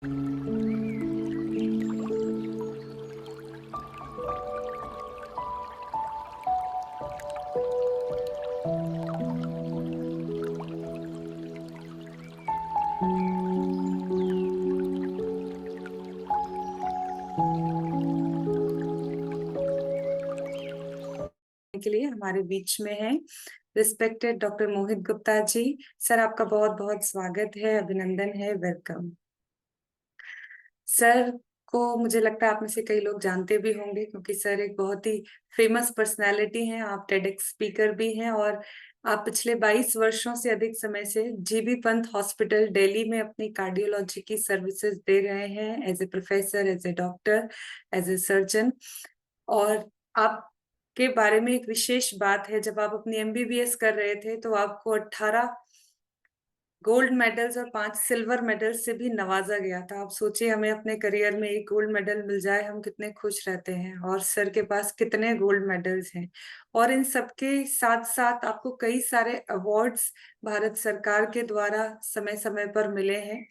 के लिए हमारे बीच में है respected doctor Mohit Gupta ji. Sir, आपका बहुत बहुत स्वागत है, अभिनंदन है, वेलकम। सर को मुझे लगता है आप में से कई लोग जानते भी होंगे, क्योंकि सर एक बहुत ही फेमस पर्सनालिटी हैं। आप टेडेक्स स्पीकर भी हैं और आप पिछले 22 वर्षों से अधिक समय से जीबी पंत हॉस्पिटल दिल्ली में अपनी कार्डियोलॉजी की सर्विसेज दे रहे हैं, as a professor, as a doctor, as a surgeon. और आपके बारे में एक विशेष बात है, जब आप अपनी एमबीबीएस कर रहे थे तो आपको 18 गोल्ड मेडल्स और 5 सिल्वर मेडल से भी नवाजा गया था। आप सोचिए, हमें अपने करियर में एक गोल्ड मेडल मिल जाए, हम कितने खुश रहते हैं, और सर के पास कितने गोल्ड मेडल्स हैं। और इन सबके साथ साथ आपको कई सारे अवार्ड्स भारत सरकार के द्वारा समय समय पर मिले हैं।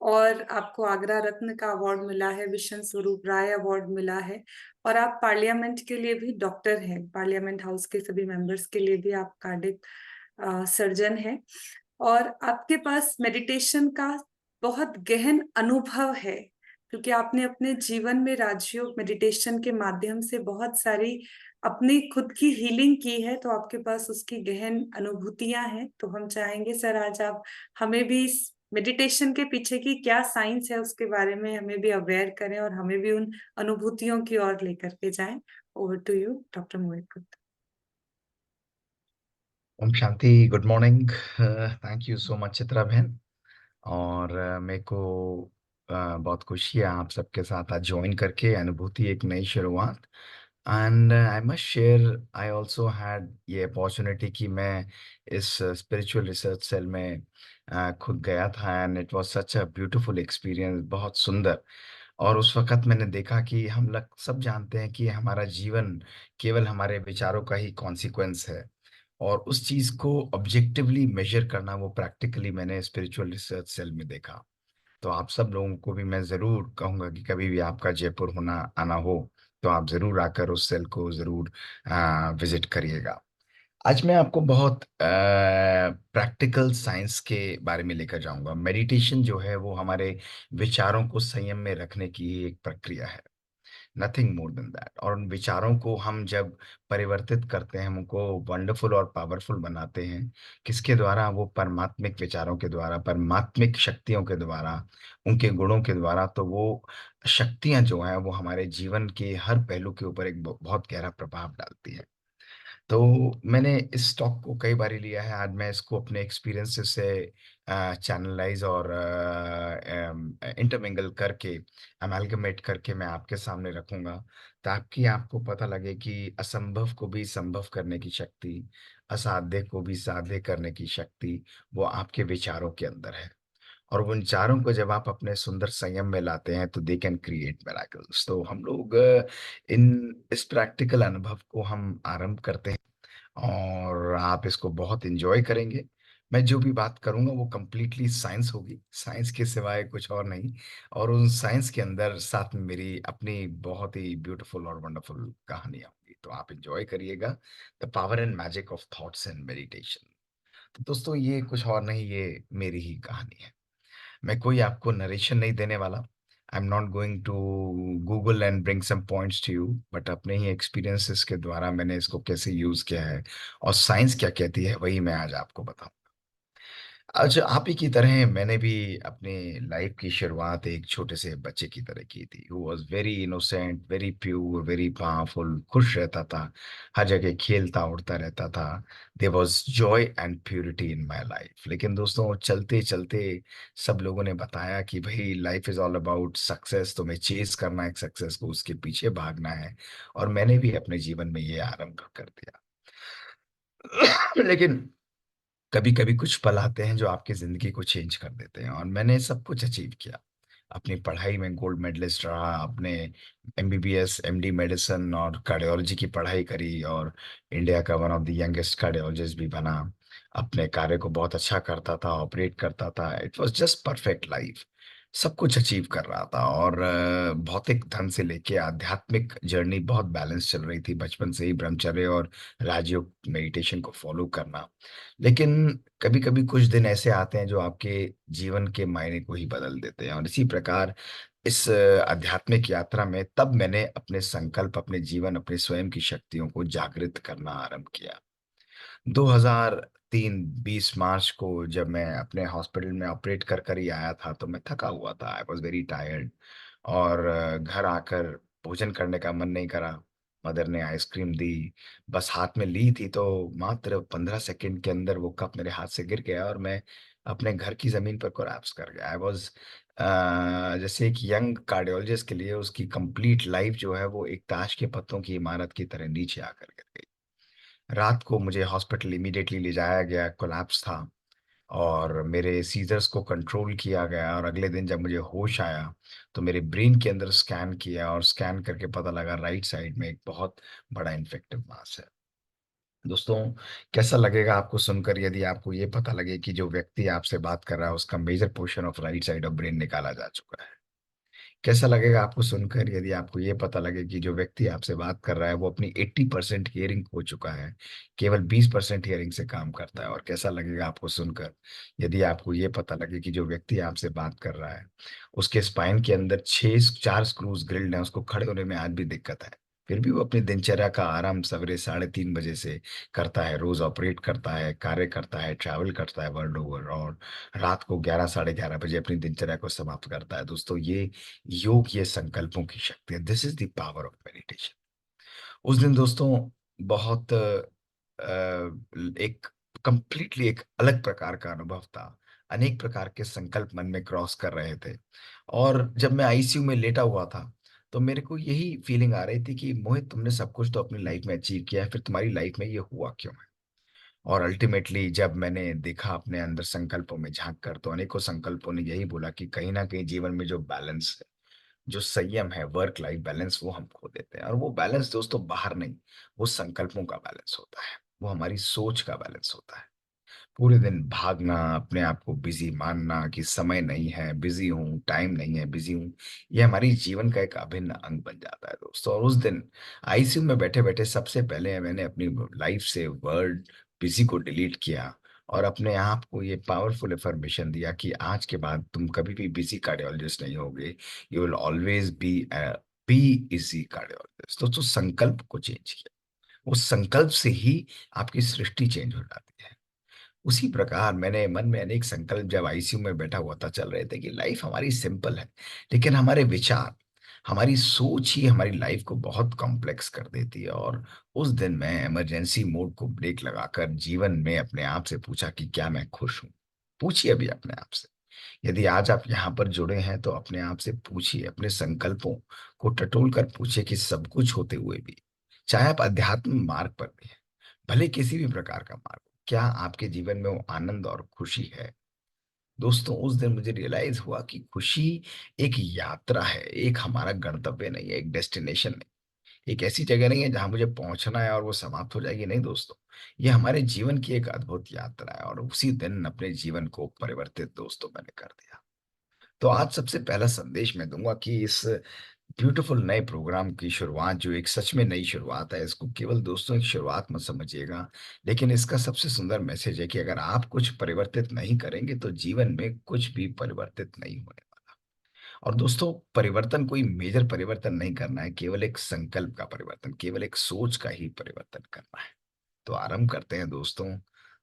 और आपको आगरा रत्न का अवार्ड मिला है, विशन स्वरूप राय अवार्ड मिला है। और आप पार्लियामेंट के लिए भी डॉक्टर हैं, पार्लियामेंट हाउस के सभी मेंबर्स के लिए भी आप कार्डिक सर्जन हैं। और आपके पास मेडिटेशन का बहुत गहन अनुभव है, क्योंकि आपने अपने जीवन में राजयोग मेडिटेशन के माध्यम से बहुत सारी अपनी खुद की हीलिंग की है, तो आपके पास उसकी गहन अनुभूतियां हैं। तो हम चाहेंगे सर, आज आप हमें भी इस मेडिटेशन के पीछे की क्या साइंस है उसके बारे में हमें भी अवेयर करें, और हमें भी उन अनुभूतियों की ओर लेकर के जाएं। Over to you doctor Mohit Gupta. ओम शांति। Good morning. Thank you so much Chitra बहन। और मेरे को बहुत खुशी है आप सबके साथ आज ज्वाइन करके, अनुभूति एक नई शुरुआत। And I must share, I also had ये अपॉर्चुनिटी कि मैं इस स्पिरिचुअल रिसर्च सेल में खुद गया था, and it was such a beautiful experience, बहुत सुंदर। और उस वक्त मैंने देखा कि हम लोग सब जानते हैं कि हमारा जीवन केवल हमारे विचारों का ही कॉन्सिक्वेंस है, और उस चीज को ऑब्जेक्टिवली मेजर करना, वो प्रैक्टिकली मैंने स्पिरिचुअल रिसर्च सेल में देखा। तो आप सब लोगों को भी मैं जरूर कहूंगा कि कभी भी आपका जयपुर होना आना हो तो आप जरूर आकर उस सेल को जरूर विजिट करिएगा। आज मैं आपको बहुत प्रैक्टिकल साइंस के बारे में लेकर जाऊंगा। मेडिटेशन जो है वो हमारे विचारों को संयम में रखने की एक प्रक्रिया है, नथिंग मोर देन दैट। और उन विचारों को हम जब परिवर्तित करते हैं, उनको वंडरफुल और पावरफुल बनाते हैं, किसके द्वारा? वो परमात्मिक विचारों के द्वारा, परमात्मिक शक्तियों के द्वारा, उनके गुणों के द्वारा। तो वो शक्तियां जो हैं वो हमारे जीवन के हर पहलू के ऊपर एक बहुत गहरा प्रभाव डालती है। तो मैंने इस टॉक को कई बार लिया है, आज मैं इसको अपने एक्सपीरियंसेस से चैनलाइज और इंटरमिंगल करके, अमेलगमेट करके मैं आपके सामने रखूंगा, ताकि आपको पता लगे कि असंभव को भी संभव करने की शक्ति, असाध्य को भी साध्य करने की शक्ति वो आपके विचारों के अंदर है। और उन चारों को जब आप अपने सुंदर संयम में लाते हैं तो दे कैन क्रिएट मिराकल्स। तो हम लोग इन इस प्रैक्टिकल अनुभव को हम आरंभ करते हैं, और आप इसको बहुत इंजॉय करेंगे। मैं जो भी बात करूंगा वो कंप्लीटली साइंस होगी, साइंस के सिवाय कुछ और नहीं। और उन साइंस के अंदर साथ में मेरी अपनी बहुत ही ब्यूटीफुल और वंडरफुल कहानियां होंगी, तो आप इंजॉय करिएगा। The power and magic of thoughts and meditation. तो दोस्तों, ये कुछ और नहीं, ये मेरी ही कहानी है। मैं कोई आपको नरेशन नहीं देने वाला। I am not going to Google and bring some points to you, but अपने ही एक्सपीरियंसेस के द्वारा मैंने इसको कैसे यूज किया है और साइंस क्या कहती है, वही मैं आज आपको बताऊं। आज आप ही की तरह मैंने भी अपनी लाइफ की शुरुआत एक छोटे से बच्चे की तरह की थी। Who was very innocent, very pure, very powerful, खुश रहता था, हर जगह खेलता उड़ता रहता था। There was joy and purity in my life. लेकिन दोस्तों, चलते चलते सब लोगों ने बताया कि भाई life is all about success, तुम्हें चेस करना है सक्सेस को, उसके पीछे भागना है। और मैंने भी अपने जीवन में ये आरंभ कर दिया। लेकिन कभी कभी कुछ पल आते हैं जो आपकी जिंदगी को चेंज कर देते हैं, और मैंने सब कुछ अचीव किया। अपनी पढ़ाई में गोल्ड मेडलिस्ट रहा, अपने एमबीबीएस एमडी मेडिसिन और कार्डियोलॉजी की पढ़ाई करी, और इंडिया का one of the youngest cardiologist भी बना। अपने कार्य को बहुत अच्छा करता था, ऑपरेट करता था। It was just perfect life. सब कुछ अचीव कर रहा था और भौतिक धन से लेके आध्यात्मिक जर्नी बहुत बैलेंस चल रही थी, बचपन से ही ब्रह्मचर्य और राजयोग मेडिटेशन को फॉलो करना। लेकिन कभी कभी कुछ दिन ऐसे आते हैं जो आपके जीवन के मायने को ही बदल देते हैं, और इसी प्रकार इस आध्यात्मिक यात्रा में तब मैंने अपने संकल्प, अपने जीवन, अपने स्वयं की शक्तियों को जागृत करना आरंभ किया। 2003 20 मार्च को जब मैं अपने हॉस्पिटल में ऑपरेट कर कर ही आया था, तो मैं थका हुआ था, आई वॉज वेरी टायर्ड। और घर आकर भोजन करने का मन नहीं करा। मदर ने आइसक्रीम दी, बस हाथ में ली थी तो मात्र 15 सेकंड के अंदर वो कप मेरे हाथ से गिर गया और मैं अपने घर की जमीन पर कोलैप्स कर गया। आई वॉज जैसे एक यंग कार्डियोलॉजिस्ट के लिए उसकी कंप्लीट लाइफ जो है वो एक ताश के पत्तों की इमारत की तरह नीचे आकर गिर गई। रात को मुझे हॉस्पिटल इमीडिएटली ले जाया गया, कोलैप्स था, और मेरे सीजर्स को कंट्रोल किया गया। और अगले दिन जब मुझे होश आया तो मेरे ब्रेन के अंदर स्कैन किया, और स्कैन करके पता लगा राइट साइड में एक बहुत बड़ा इन्फेक्टिव मास है। दोस्तों, कैसा लगेगा आपको सुनकर यदि आपको ये पता लगे कि जो व्यक्ति आपसे बात कर रहा है उसका major portion of right side of brain निकाला जा चुका है? कैसा लगेगा आपको सुनकर यदि आपको ये पता लगे कि जो व्यक्ति आपसे बात कर रहा है वो अपनी 80% हियरिंग खो चुका है, केवल 20% हियरिंग से काम करता है? और कैसा लगेगा आपको सुनकर यदि आपको ये पता लगे कि जो व्यक्ति आपसे बात कर रहा है उसके स्पाइन के अंदर 4 स्क्रूज ग्रिल्ड हैं, उसको खड़े होने में आज भी दिक्कत है, फिर भी वो अपनी दिनचर्या का आराम सवेरे 3:30 बजे से करता है, रोज ऑपरेट करता है, कार्य करता है, ट्रैवल करता है वर्ल्ड ओवर, और रात को 11 साढ़े 11 बजे अपनी दिनचर्या को समाप्त करता है। दोस्तों, ये योग, ये संकल्पों की शक्ति है। This is the power of meditation. उस दिन दोस्तों बहुत एक कंप्लीटली एक अलग प्रकार का अनुभव था। अनेक प्रकार के संकल्प मन में क्रॉस कर रहे थे, और जब मैं आईसीयू में लेटा हुआ था तो मेरे को यही फीलिंग आ रही थी कि मोहित, तुमने सब कुछ तो अपनी लाइफ में अचीव किया है, फिर तुम्हारी लाइफ में ये हुआ क्यों है? और अल्टीमेटली जब मैंने देखा अपने अंदर संकल्पों में झांक कर, तो अनेकों संकल्पों ने यही बोला कि कहीं ना कहीं जीवन में जो बैलेंस है, जो संयम है, वर्क लाइफ बैलेंस, वो हम खो देते हैं। और वो बैलेंस दोस्तों बाहर नहीं, वो संकल्पों का बैलेंस होता है, वो हमारी सोच का बैलेंस होता है। पूरे दिन भागना, अपने आप को बिजी मानना कि समय नहीं है, बिजी हूँ, टाइम नहीं है, बिजी हूँ, ये हमारी जीवन का एक अभिन्न अंग बन जाता है दोस्तों। और उस दिन आईसीयू में बैठे बैठे सबसे पहले मैंने अपनी लाइफ से वर्ड बिजी को डिलीट किया, और अपने आप को ये पावरफुल इंफॉर्मेशन दिया कि आज के बाद तुम कभी भी बिजी कार्डियोलॉजिस्ट नहीं होगे, you will always be easy cardiologist. तो संकल्प को चेंज किया, उस संकल्प से ही आपकी सृष्टि चेंज हो जाती है। उसी प्रकार मैंने मन में अनेक संकल्प जब आईसीयू में बैठा हुआ था चल रहे थे कि लाइफ हमारी सिंपल है, लेकिन हमारे विचार, हमारी सोच ही हमारी लाइफ को बहुत कॉम्प्लेक्स कर देती है। और उस दिन मैं इमरजेंसी मोड को ब्रेक लगाकर जीवन में अपने आप से पूछा कि क्या मैं खुश हूँ? पूछिए अभी अपने आप से। यदि आज आप यहाँ पर जुड़े हैं तो अपने आप से पूछिए, अपने संकल्पों को टटोल कर पूछिए कि सब कुछ होते हुए भी, चाहे आप अध्यात्म मार्ग पर भी हैं, भले किसी भी प्रकार का मार्ग हो, क्या आपके जीवन में वो आनंद और खुशी है? दोस्तों, उस दिन मुझे रियलाइज हुआ कि खुशी एक यात्रा है, एक हमारा गंतव्य नहीं है, एक डेस्टिनेशन नहीं, एक ऐसी जगह नहीं है जहां मुझे पहुंचना है और वो समाप्त हो जाएगी। नहीं दोस्तों, ये हमारे जीवन की एक अद्भुत यात्रा है, और उसी दिन अपने जीवन को परिवर्तित दोस्तों मैंने कर दिया। तो आज सबसे पहला संदेश मैं दूंगा कि इस ब्यूटीफुल नए प्रोग्राम की शुरुआत, जो एक सच में नई शुरुआत है, इसको केवल दोस्तों एक शुरुआत मत समझिएगा, लेकिन इसका सबसे सुंदर मैसेज है कि अगर आप कुछ परिवर्तित नहीं करेंगे तो जीवन में कुछ भी परिवर्तित नहीं होने वाला। और दोस्तों, परिवर्तन कोई मेजर परिवर्तन नहीं करना है, केवल एक संकल्प का परिवर्तन, केवल एक सोच का ही परिवर्तन करना है। तो आरंभ करते हैं दोस्तों,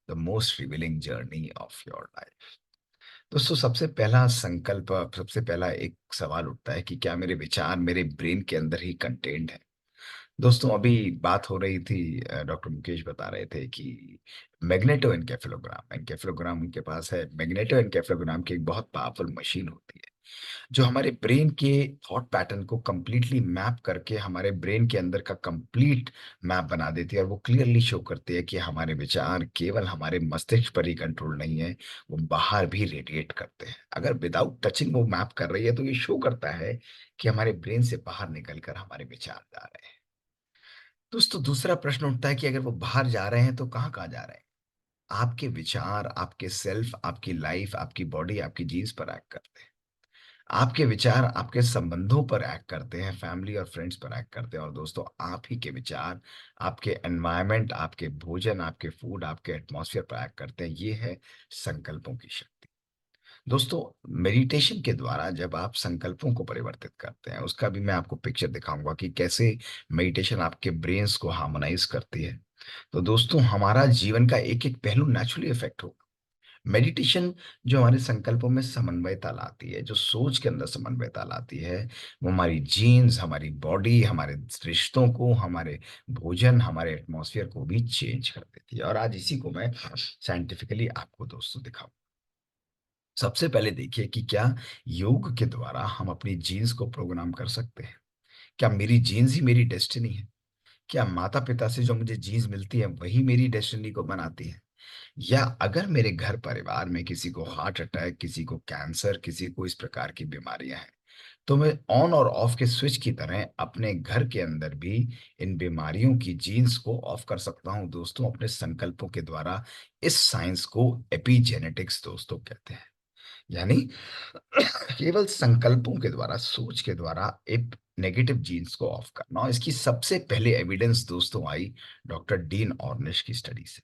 the most revealing journey of your life. दोस्तों, सबसे पहला संकल्प, सबसे पहला एक सवाल उठता है कि क्या मेरे विचार मेरे ब्रेन के अंदर ही कंटेन्ड है? दोस्तों, अभी बात हो रही थी, डॉक्टर मुकेश बता रहे थे कि मैग्नेटो एनकेफेलोग्राम, एनकेफेलोग्राम उनके पास है। मैग्नेटो एनकेफेलोग्राम की एक बहुत पावरफुल मशीन होती है जो हमारे ब्रेन के थॉट पैटर्न को कंप्लीटली मैप करके हमारे ब्रेन के अंदर का कंप्लीट मैप बना देती है, और वो क्लियरली शो करती है कि हमारे विचार केवल हमारे मस्तिष्क पर ही कंट्रोल नहीं है, वो बाहर भी रेडिएट करते हैं। अगर विदाउट टचिंग वो मैप कर रही है तो ये शो करता है कि हमारे ब्रेन से बाहर निकलकर हमारे विचार जा रहे हैं। दोस्तों, दूसरा प्रश्न उठता है कि अगर वो बाहर जा रहे हैं तो कहाँ कहाँ जा रहे हैं? आपके विचार, आपके सेल्फ, आपकी लाइफ, आपकी बॉडी, आपकी जीन्स पर एक्ट करते हैं। आपके विचार आपके संबंधों पर एक्ट करते हैं, फैमिली और फ्रेंड्स पर एक्ट करते हैं, और दोस्तों आप ही के विचार, आपके एनवायरनमेंट, आपके भोजन, आपके फूड, आपके एटमॉस्फेयर पर एक्ट करते हैं। ये है संकल्पों की शक्ति। दोस्तों, मेडिटेशन के द्वारा जब आप संकल्पों को परिवर्तित करते हैं, उसका भी मैं आपको पिक्चर दिखाऊंगा कि कैसे मेडिटेशन आपके ब्रेन्स को हार्मोनाइज करती है। तो दोस्तों, हमारा जीवन का एक एक पहलू नेचुरली इफेक्ट होगा। मेडिटेशन जो हमारे संकल्पों में समन्वयता लाती है, जो सोच के अंदर समन्वयता लाती है, वो हमारी जीन्स, हमारी बॉडी, हमारे रिश्तों को, हमारे भोजन, हमारे एटमॉस्फेयर को भी चेंज कर देती है। और आज इसी को मैं साइंटिफिकली आपको दोस्तों दिखाऊं। सबसे पहले देखिए कि क्या योग के द्वारा हम अपनी जीन्स को प्रोग्राम कर सकते हैं। क्या मेरी जीन्स ही मेरी डेस्टिनी है? क्या माता पिता से जो मुझे जीन्स मिलती है वही मेरी डेस्टिनी को बनाती है? या अगर मेरे घर परिवार में किसी को हार्ट अटैक, किसी को कैंसर, किसी को इस प्रकार की बीमारियां हैं, तो मैं ऑन और ऑफ के स्विच की तरह अपने घर के अंदर भी इन बीमारियों की जीन्स को ऑफ कर सकता हूं दोस्तों, अपने संकल्पों के द्वारा। इस साइंस को एपिजेनेटिक्स दोस्तों कहते हैं। यानी केवल संकल्पों के द्वारा, सोच के द्वारा एक नेगेटिव जीन्स को ऑफ करना। और इसकी सबसे पहले एविडेंस दोस्तों आई डॉक्टर डीन ऑर्निश की स्टडी से,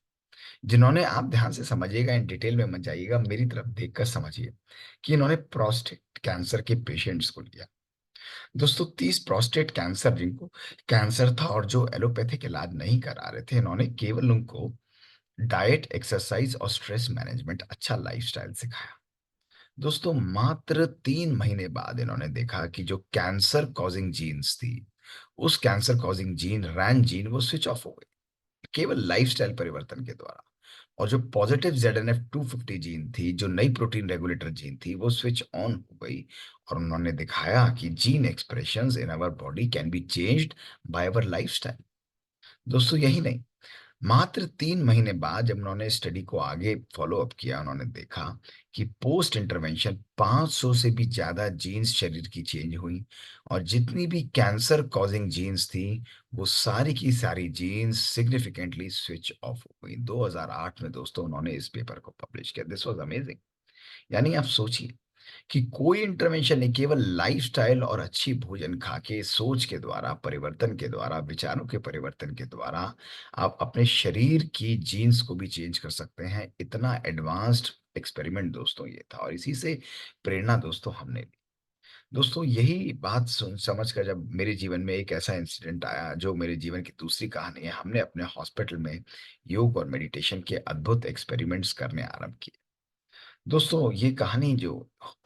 जिन्होंने, आप ध्यान से समझिएगा, इन डिटेल में मत जाइएगा, मेरी तरफ देखकर समझिए, कि इन्होंने प्रोस्टेट कैंसर के पेशेंट्स को लिया। दोस्तों, 30 प्रोस्टेट कैंसर जिनको कैंसर था और जो एलोपैथिक इलाज नहीं करा रहे थे, इन्होंने केवल उनको डाइट, एक्सरसाइज और स्ट्रेस मैनेजमेंट, अच्छा लाइफस्टाइल सिखाया। दोस्तों, मात्र 3 महीने बाद इन्होंने देखा कि जो कैंसर कॉजिंग जीन्स थी, उस कैंसर कॉजिंग जीन, रैन जीन, वो स्विच ऑफ हो गई केवल लाइफस्टाइल परिवर्तन के द्वारा। और जो पॉजिटिव ZNF 250 जीन थी, जो नई प्रोटीन रेगुलेटर जीन थी, वो स्विच ऑन हो गई। और उन्होंने दिखाया कि gene expressions in our body can be changed by our lifestyle. दोस्तों, यही नहीं, मात्र 3 महीने बाद जब उन्होंने स्टडी को आगे फॉलो अप किया, उन्होंने देखा कि पोस्ट इंटरवेंशन 500 से भी ज्यादा जीन्स शरीर की चेंज हुई। और जितनी भी कैंसर कॉजिंग जीन्स थी, वो सारी की सारी जीन्स सिग्निफिकेंटली स्विच ऑफ हो गई। 2008 में दोस्तों उन्होंने इस पेपर को पब्लिश किया। This was amazing. यानी आप सोचिए कि कोई इंटरवेंशन नहीं, केवल लाइफस्टाइल और अच्छी भोजन खा के, सोच के द्वारा, परिवर्तन के द्वारा, विचारों के परिवर्तन के द्वारा आप अपने शरीर की जीन्स को भी चेंज कर सकते हैं। इतना एडवांस्ड एक्सपेरिमेंट दोस्तों ये था, और इसी से प्रेरणा दोस्तों हमने ली। दोस्तों, यही बात सुन समझ कर जब मेरे जीवन में एक ऐसा इंसिडेंट आया जो मेरे जीवन की दूसरी कहानी है, हमने अपने हॉस्पिटल में योग और मेडिटेशन के अद्भुत एक्सपेरिमेंट्स करने आरंभ किए। दोस्तों, ये कहानी जो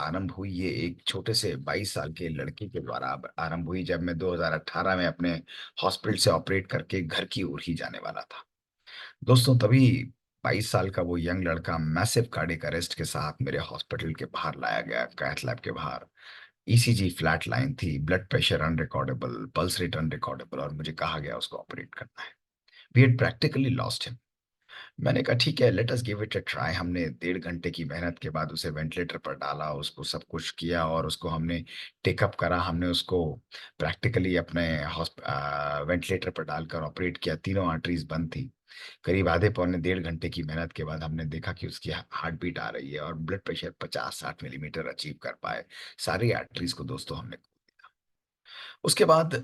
आरंभ हुई, ये एक छोटे से 22 साल के लड़के के द्वारा आरंभ हुई, जब मैं 2018 में अपने हॉस्पिटल से ऑपरेट करके घर की ओर ही जाने वाला था। दोस्तों, तभी 22 साल का वो यंग लड़का मैसिव कार्डियक अरेस्ट के साथ मेरे हॉस्पिटल के बाहर लाया गया, कैथ लैब के बाहर। ECG फ्लैट लाइन थी, blood pressure unrecordable, pulse rate unrecordable, और मुझे कहा गया उसको ऑपरेट करना है। We had practically lost him. मैंने कहा ठीक है, let us give it a try. हमने 1.5 घंटे की मेहनत के बाद उसे वेंटिलेटर पर डाला, उसको सब कुछ किया, और उसको हमने टेकअप करा। हमने उसको प्रैक्टिकली अपने वेंटिलेटर पर डालकर ऑपरेट किया। तीनों आर्टरीज बंद थी। करीब आधे पौने 1.5 घंटे की मेहनत के बाद हमने देखा कि उसकी हार्ट बीट आ रही है और ब्लड प्रेशर 50-60 मिलीमीटर अचीव कर पाए। सारी आर्टरीज को दोस्तों हमने खोल दिया। उसके बाद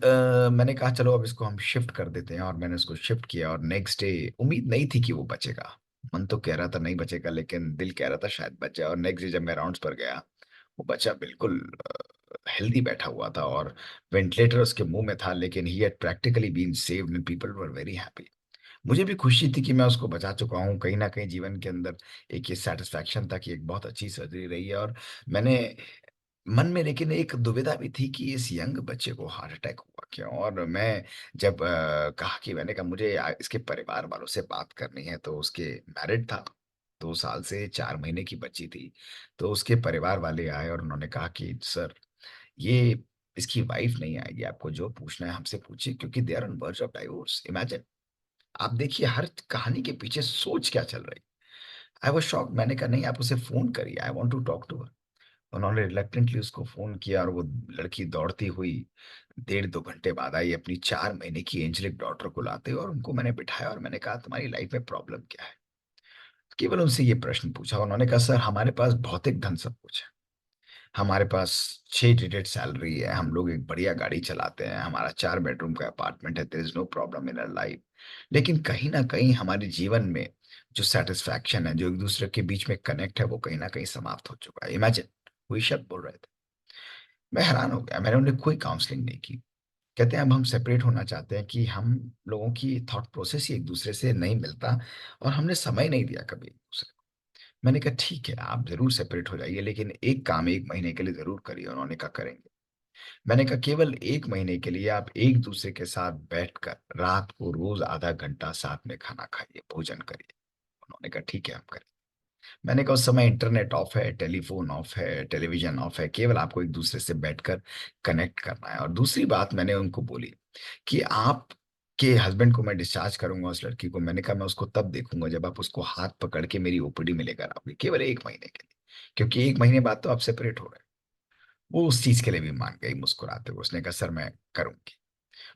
मैंने कहा चलो अब इसको हम शिफ्ट कर देते हैं, और मैंने उसको शिफ्ट किया। और नेक्स्ट डे उम्मीद नहीं थी कि वो बचेगा। मन तो कह रहा था नहीं बचेगा, लेकिन दिल कह रहा था शायद बच जाए। और नेक्स्ट डे जब मैं राउंड्स पर गया, वो बच्चा बिल्कुल हेल्दी बैठा हुआ था, और वेंटिलेटर उसके मुंह में था, लेकिन he had practically been saved and people were very happy. मुझे भी खुशी थी कि मैं उसको बचा चुका हूँ। कहीं ना कहीं जीवन के अंदर एक ये सेटिस्फैक्शन था कि एक बहुत अच्छी सर्जरी रही है। और मैंने मन में लेकिन एक दुविधा भी थी कि इस यंग बच्चे को हार्ट अटैक हुआ क्यों। और मैं जब कहा कि, मैंने कहा मुझे इसके परिवार वालों से बात करनी है, तो उसके मैरिड था, 2 साल से 4 महीने की बच्ची थी। तो उसके परिवार वाले आए और उन्होंने कहा कि सर, ये इसकी वाइफ नहीं आएगी, आपको जो पूछना है हमसे पूछिए, क्योंकि they are on verge of divorce. Imagine, आप देखिए हर कहानी के पीछे सोच क्या चल रही। I was shocked. मैंने कहा नहीं, आप उसे फोन करिए, I want to talk to her. उन्होंने रिलक्टेंटली उसको फोन किया, और वो लड़की दौड़ती हुई 1.5-2 घंटे बाद आई, अपनी 4 महीने की एंजेलिक डॉटर को लाते हुए। और उनको मैंने बिठाया और मैंने कहा तुम्हारी लाइफ में प्रॉब्लम क्या है। केवल उनसे ये प्रश्न पूछा। उन्होंने कहा सर, हमारे पास भौतिक धन सब कुछ है, हमारे पास 6 डिजिट सैलरी है, हम लोग एक बढ़िया गाड़ी चलाते हैं, हमारा 4 बेडरूम का अपार्टमेंट है, there is no problem in our life. लेकिन कहीं न कहीं हमारे जीवन में जो सैटिस्फैक्शन है, जो एक-दूसरे के बीच में कनेक्ट है, वो कहीं न कहीं समाप्त हो चुका है। इमेजिन वो ईशर बोल रहे थे। मैं हैरान हो गया, मैंने उन्हें कोई काउंसलिंग नहीं की। कहते हैं अब हम सेपरेट होना चाहते हैं कि हम लोगों की थॉट प्रोसेस ही एक-दूसरे से नहीं मिलता और हमने समय नहीं दिया कभी एक-दूसरे को। मैंने कहा ठीक है, आप ज़रूर सेपरेट हो जाइए लेकिन एक काम 1 महीने के लिए ज़रूर करिए। उन्होंने कहा करेंगे। मैंने कहा केवल 1 महीने के लिए आप एक-दूसरे के साथ बैठकर रात को रोज़ आधा घंटा साथ में खाना खाइए, भोजन करिए। उन्होंने कहा ठीक है, हम करेंगे। मैंने कहा उस समय इंटरनेट ऑफ है, टेलीफ़ोन ऑफ है, टेलीविज़न ऑफ है, केवल आपको एक-दूसरे से बैठकर कनेक्ट करना है। और दूसरी बात मैंने उनको बोली कि आपके हस्बैंड को मैं डिस्चार्ज करूँगा उस लड़की को, मैंने कहा मैं उसको तब देखूँगा जब आप उसको हाथ पकड़ के मेरी ओपीडी में लेकर आओगे, केवल 1 महीने के लिए। क्योंकि 1 महीने बाद तो आप सेपरेट हो रहे हैं। वो उस चीज़ के लिए भी मान गई मुस्कुराते हुए, उसने कहा सर मैं करूँगी।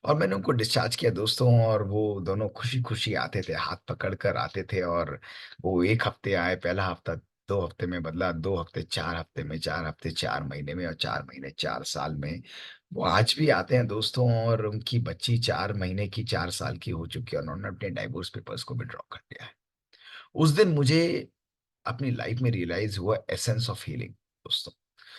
और मैंने उनको डिस्चार्ज किया दोस्तों और वो दोनों खुशी-खुशी आते थे, हाथ पकड़ कर आते थे और वो 1 हफ्ते आए, पहला हफ्ता 2 हफ्ते में बदला, 2 हफ्ते 4 हफ्ते में, 4 हफ्ते 4 महीने में और 4 महीने 4 साल में। वो आज भी आते हैं दोस्तों और उनकी बच्ची 4 महीने की 4 साल की हो चुकी है और उन्होंने अपने डाइवोर्स पेपर्स को विथड्रॉ कर दिया है। उस दिन मुझे अपनी लाइफ में रियलाइज़ हुआ एसेंस ऑफ हीलिंग दोस्तों।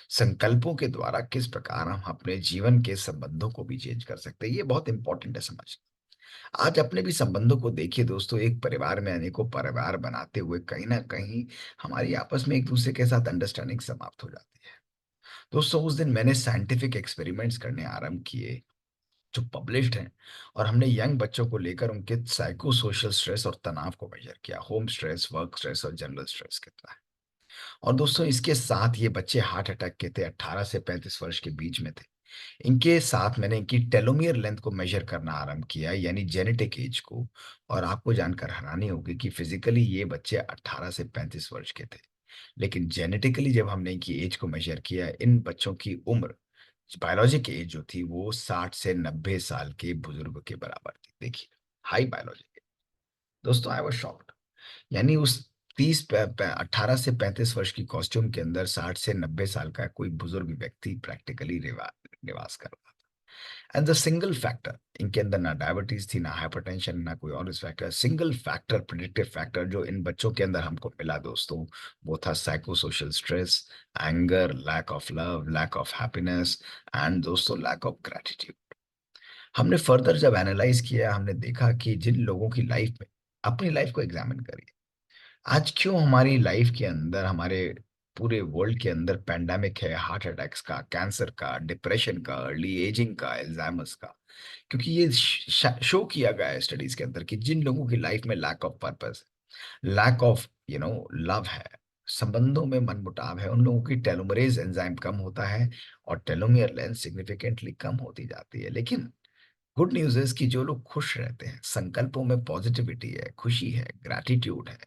संकल्पों के द्वारा किस प्रकार हम अपने जीवन के संबंधों को भी चेंज कर सकते हैं, ये बहुत इंपॉर्टेंट है समझना। आज अपने भी संबंधों को देखिए दोस्तों, एक परिवार में अनेकों परिवार बनाते हुए कहीं न कहीं हमारी आपस में एक-दूसरे के साथ अंडरस्टैंडिंग समाप्त हो जाती है। दोस्तों उस दिन मैंने साइंटिफिक एक्सपेरिमेंट्स करने आरंभ किए, जो पब्लिश्ड हैं और हमने यंग बच्चों को लेकर उनके साइको सोशल स्ट्रेस और तनाव को मेज़र किया, होम स्ट्रेस, वर्क स्ट्रेस और जनरल स्ट्रेस कितना है। और दोस्तों इसके साथ ये बच्चे हार्ट अटैक के थे, 18 से 35 वर्ष के बीच में थे। इनके साथ मैंने इनकी टेलोमियर लेंथ को मेज़र करना आरंभ किया, यानी जेनेटिक एज को। और आपको जानकर हैरानी होगी कि फिज़िकली ये बच्चे 18 से 35 वर्ष के थे। लेकिन जेनेटिकली जब हमने इनकी एज को मेज़र किया, इन बच्चों की उम्र, बायोलॉजिक एज जो थी वो 60 से 90 साल के बुजुर्ग के बराबर थी। देखिए, हाई बायोलॉजिक एज। दोस्तों आई वाज़ शॉक्ड। यानी उस 30 प प 18 से 35 वर्ष की कॉस्ट्यूम के अंदर 60 से 90 साल का कोई बुजुर्ग व्यक्ति प्रैक्टिकली निवास कर रहा था। एंड द सिंगल फैक्टर, इनके अंदर ना डायबिटीज थी, ना हाइपरटेंशन, ना कोई और risk factor. Single factor, predictive factor जो इन बच्चों के अंदर हमको मिला दोस्तों, वो था psycho social stress, anger, lack of love, lack of happiness and दोस्तों लैक ऑफ ग्रैटिट्यूड। हमने फर्दर जब एनालाइज किया, हमने देखा कि जिन लोगों की लाइफ में, अपनी लाइफ को एग्जामिन करिए, आज क्यों हमारी लाइफ के अंदर, हमारे पूरे वर्ल्ड के अंदर पैंडेमिक है, हार्ट अटैक्स का, कैंसर का, डिप्रेशन का, अर्ली एजिंग का, अल्जाइमर्स का। क्योंकि ये शो किया गया है स्टडीज के अंदर कि जिन लोगों की लाइफ में lack of purpose, lack of love है, संबंधों में मनमुटाव है, उन लोगों की टेलोमरेज एंजाइम कम होता है और टेलोमियर लेंथ सिग्निफिकेंटली कम होती जाती है। लेकिन गुड न्यूज़ इज़ कि जो लोग खुश रहते हैं, संकल्पों में पॉजिटिविटी है, खुशी है, ग्रैटिट्यूड है,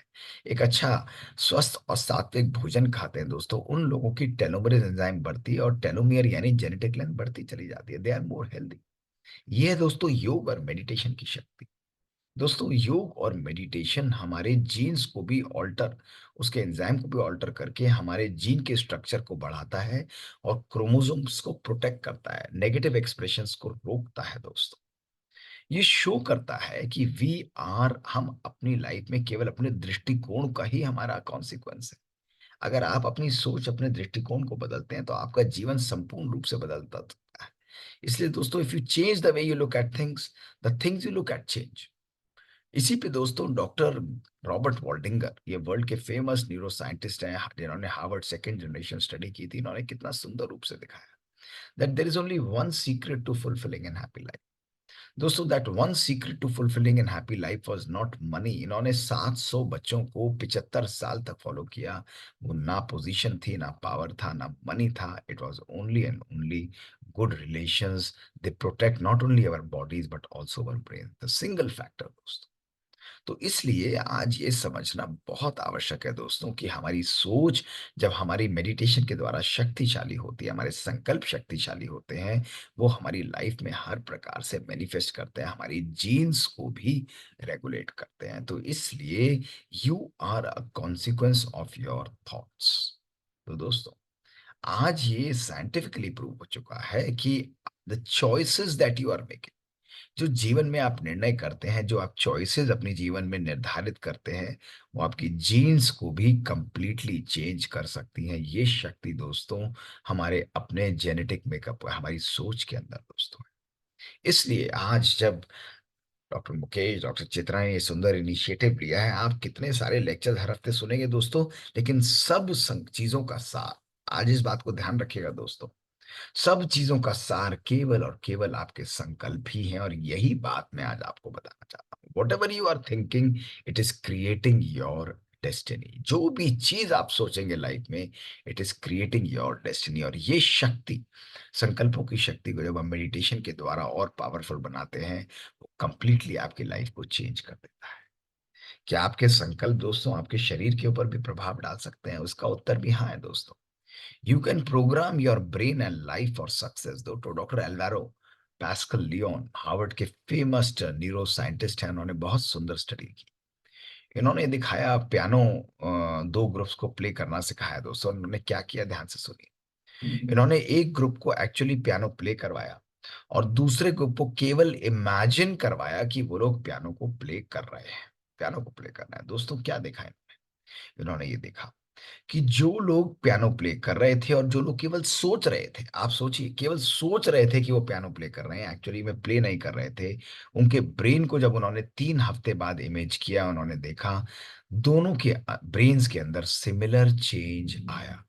एक अच्छा स्वस्थ और सात्विक भोजन खाते हैं दोस्तों, उन लोगों की टेलोमरेज़ एंजाइम बढ़ती है और टेलोमियर यानी जेनेटिक लेंथ बढ़ती चली जाती है। They are more healthy. ये है दोस्तों योग और मेडिटेशन की शक्ति। दोस्तों योग और मेडिटेशन हमारे जीन्स को भी ऑल्टर, उसके एंजाइम को भी ऑल्टर करके हमारे जीन के स्ट्रक्चर को बढ़ाता है और क्रोमोसोम्स को प्रोटेक्ट करता है, नेगेटिव एक्सप्रेशंस को रोकता है दोस्तों। ये शो करता है कि हम अपनी लाइफ में केवल अपने दृष्टिकोण का ही हमारा कॉन्सिक्वेंस है। अगर आप अपनी सोच, अपने दृष्टिकोण को बदलते हैं, तो आपका जीवन संपूर्ण रूप से बदलता है। इसलिए दोस्तों, if you change the way you look at things, the things you look at change. इसी पे दोस्तों डॉक्टर रॉबर्ट वॉल्डिंगर, ये वर्ल्ड के फेमस न्यूरो साइंटिस्ट हैं, जिन्होंने हार्वर्ड सेकंड जनरेशन स्टडी की थी। इन्होंने कितना सुंदर रूप से दिखाया that there is only one secret to fulfilling an happy life. दोस्तों that one secret to fulfilling an happy life was not money. इन्होंने 700 बच्चों को 75 साल तक फॉलो किया। वो ना पोजीशन थी, ना पावर था, ना मनी था। It was only and only good relations. They protect not only our bodies but also our brain, the single factor दोस्तों। तो इसलिए आज ये समझना बहुत आवश्यक है दोस्तों कि हमारी सोच जब हमारी मेडिटेशन के द्वारा शक्तिशाली होती है, हमारे संकल्प शक्तिशाली होते हैं, वो हमारी लाइफ में हर प्रकार से मैनिफेस्ट करते हैं, हमारी जीन्स को भी रेगुलेट करते हैं। तो इसलिए you are a consequence of your thoughts. तो दोस्तों, आज ये साइंटिफिकली प्रूव हो चुका है कि the choices that you are making, जो जीवन में आप निर्णय करते हैं, जो आप चॉइसेस अपने जीवन में निर्धारित करते हैं, वो आपकी जीन्स को भी कंप्लीटली चेंज कर सकती हैं। ये शक्ति दोस्तों हमारे अपने जेनेटिक मेकअप, हमारी सोच के अंदर दोस्तों है। इसलिए आज जब डॉक्टर मुकेश, डॉक्टर चित्रा ने ये सुंदर इनिशिएटिव लिया है, आप कितने सारे लेक्चर हर हफ्ते सुनेंगे दोस्तों, लेकिन सब चीजों का सार, आज इस बात को ध्यान रखिएगा दोस्तों, सब चीजों का सार केवल और केवल आपके संकल्प ही हैं, और यही बात मैं आज आपको बताना चाहता हूँ। Whatever you are thinking, it is creating your destiny. जो भी चीज आप सोचेंगे लाइफ में, it is creating your destiny. और ये शक्ति, संकल्पों की शक्ति को जब हम मेडिटेशन के द्वारा और पावरफुल बनाते हैं, वो कंप्लीटली आपकी लाइफ को चेंज कर देता है। क्या आपके संकल्प दोस्तों आपके शरीर के ऊपर भी प्रभाव डाल सकते हैं? उसका उत्तर भी हाँ है दोस्तों। You can program your brain and life for success। दो तो doctor Alvaro Pascual Leone Harvard के फेमस न्यूरो साइंटिस्ट हैं, उन्होंने बहुत सुंदर स्टडी की। इन्होंने दिखाया पियानो, दो ग्रुप्स को प्ले करना सिखाया दोस्तों। उन्होंने क्या किया, ध्यान से सुनिए। इन्होंने एक ग्रुप को एक्चुअली पियानो प्ले करवाया और दूसरे ग्रुप को केवल इमेजिन करवाया कि वो लोग पियानो को प्ले कर रहे हैं, पियानो को प्ले करना है। दोस्तों क्या देखा इन्होंने? ये देखा कि जो लोग पियानो प्ले कर रहे थे और जो लोग केवल सोच रहे थे, आप सोचिए, केवल सोच रहे थे कि वो पियानो प्ले कर रहे हैं, एक्चुअली में प्ले नहीं कर रहे थे, उनके ब्रेन को जब उन्होंने 3 हफ्ते बाद इमेज किया, उन्होंने देखा दोनों के ब्रेन्स के अंदर सिमिलर चेंज आया।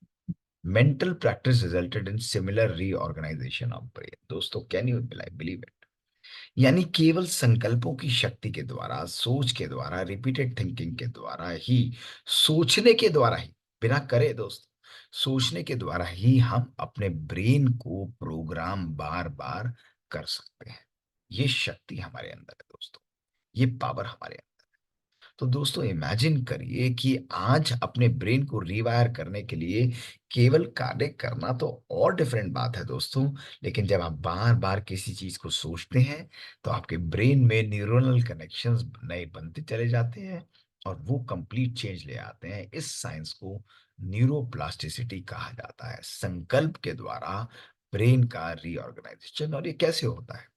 Mental practice resulted in similar reorganization of brain. दोस्तों कैन यू बिलीव इट? यानी केवल संकल्पों की शक्ति के द्वारा, सोच के द्वारा, रिपीटेड थिंकिंग के द्वारा ही, सोचने के द्वारा ही, बिना करे दोस्त, सोचने के द्वारा ही हम अपने ब्रेन को प्रोग्राम बार बार कर सकते हैं। ये शक्ति हमारे अंदर है दोस्तों, ये पावर हमारे अंदर। तो दोस्तों इमेजिन करिए कि आज अपने ब्रेन को रीवायर करने के लिए केवल कार्य करना तो और डिफरेंट बात है दोस्तों, लेकिन जब आप बार बार किसी चीज को सोचते हैं, तो आपके ब्रेन में न्यूरोनल कनेक्शंस नए बनते चले जाते हैं और वो कंप्लीट चेंज ले आते हैं। इस साइंस को न्यूरोप्लास्टिसिटी कहा जाता है, संकल्प के द्वारा ब्रेन का रीऑर्गेनाइजेशन। और ये कैसे होता है?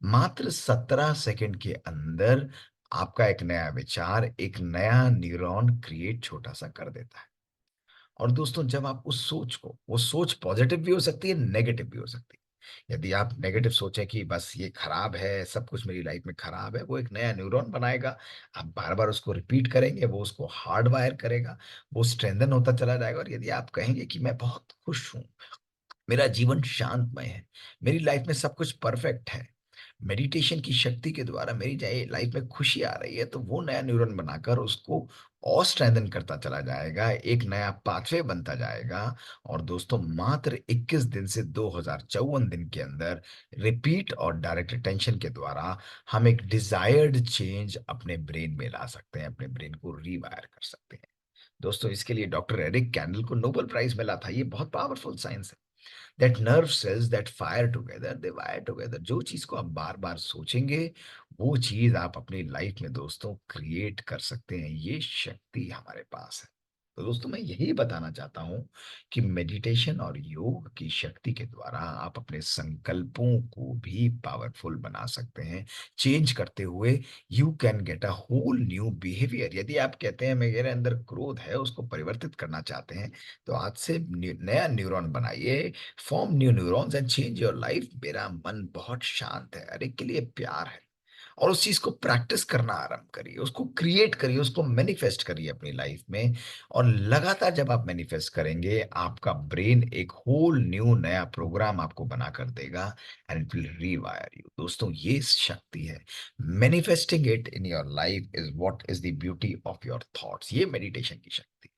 मात्र 17 सेकंड के अंदर आपका एक नया विचार, एक नया न्यूरॉन क्रिएट छोटा सा कर देता है। और दोस्तों जब आप उस सोच को, वो सोच पॉजिटिव भी हो सकती है, नेगेटिव भी हो सकती है। यदि आप नेगेटिव सोचें कि बस ये खराब है, सब कुछ मेरी लाइफ में खराब है, वो एक नया न्यूरॉन बनाएगा। आप बार बार उसको रिपीट करेंगे, वो उसको हार्ड वायर करेगा, वो स्ट्रेंथन होता चला जाएगा। और यदि आप कहेंगे कि मैं बहुत खुश हूँ, मेरा जीवन शांतमय है, मेरी लाइफ में सब कुछ परफेक्ट है, मेडिटेशन की शक्ति के द्वारा मेरी जाए लाइफ में खुशी आ रही है, तो वो नया न्यूरॉन बनाकर उसको और स्ट्रेंथन करता चला जाएगा, एक नया पाथवे बनता जाएगा। और दोस्तों मात्र 21 दिन से 2054 दिन के अंदर रिपीट और डायरेक्ट अटेंशन के द्वारा हम एक डिजायर्ड चेंज अपने ब्रेन में ला सकते हैं, अपने ब्रेन को रीवायर कर सकते हैं। दोस्तों इसके लिए डॉक्टर एरिक कैंडल को नोबेल प्राइज मिला था। ये बहुत पावरफुल साइंस है। That nerve cells that fire together they wire together. जो चीज को आप बार बार सोचेंगे, वो चीज आप अपनी लाइफ में दोस्तों क्रिएट कर सकते हैं। ये शक्ति हमारे पास है। तो दोस्तों मैं यही बताना चाहता हूं कि मेडिटेशन और योग की शक्ति के द्वारा आप अपने संकल्पों को भी पावरफुल बना सकते हैं, चेंज करते हुए you can get a whole new behaviour. यदि आप कहते हैं मेरे अंदर क्रोध है, उसको परिवर्तित करना चाहते हैं, तो आज से नया न्यूरॉन बनाइए, form new neurons and change your life. मेरा मन बहुत शांत है, हर एक के लिए प्यार है। और उस चीज को प्रैक्टिस करना आरंभ करिए, उसको क्रिएट करिए, उसको मैनिफेस्ट करिए अपनी लाइफ में। और लगातार जब आप मैनिफेस्ट करेंगे, आपका ब्रेन एक होल न्यू नया प्रोग्राम आपको बना कर देगा, एंड इट विल रीवायर यू। दोस्तों ये शक्ति है, manifesting it in your life is what is the beauty of your thoughts. ये मेडिटेशन की शक्ति।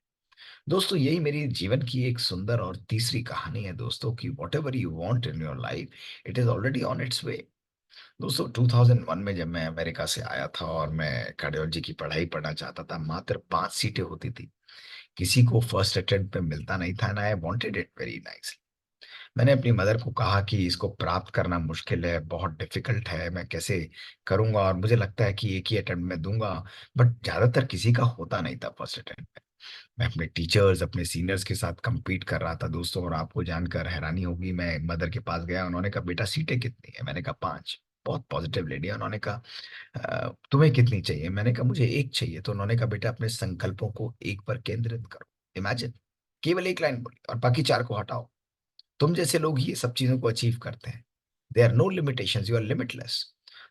दोस्तों यही मेरी जीवन की एक सुंदर और तीसरी कहानी है दोस्तों, कि whatever you want in your life, it is already on its way. दोस्तों 2001 में जब मैं अमेरिका से आया था और मैं कार्डियोलॉजी की पढ़ाई पढ़ना चाहता था, मात्र 5 सीटें होती थी, किसी को फर्स्ट अटेम्प्ट पे मिलता नहीं था, and I wanted it very nicely. मैंने अपनी मदर को कहा कि इसको प्राप्त करना मुश्किल है, बहुत डिफिकल्ट है, मैं कैसे करूंगा, और मुझे लगता है कि एक ही अटेम्प्ट में दूंगा। बट ज्यादातर किसी का होता नहीं था फर्स्ट अटेम्प्ट। मैं अपने टीचर्स, अपने सीनियर्स के साथ compete कर रहा था दोस्तों। और आपको जानकर हैरानी होगी, मैं मदर के पास गया, उन्होंने कहा बेटा सीटें कितनी है? मैंने कहा 5। बहुत पॉजिटिव लेडी है। उन्होंने कहा तुम्हें कितनी चाहिए? मैंने कहा मुझे एक चाहिए। तो उन्होंने कहा बेटा अपने संकल्पों को एक पर केंद्रित करो। इमेजिन, केवल एक लाइन बोली और बाकी 4 को हटाओ। तुम जैसे लोग ये सब चीजों को अचीव करते हैं। They are no limitations, you are limitless.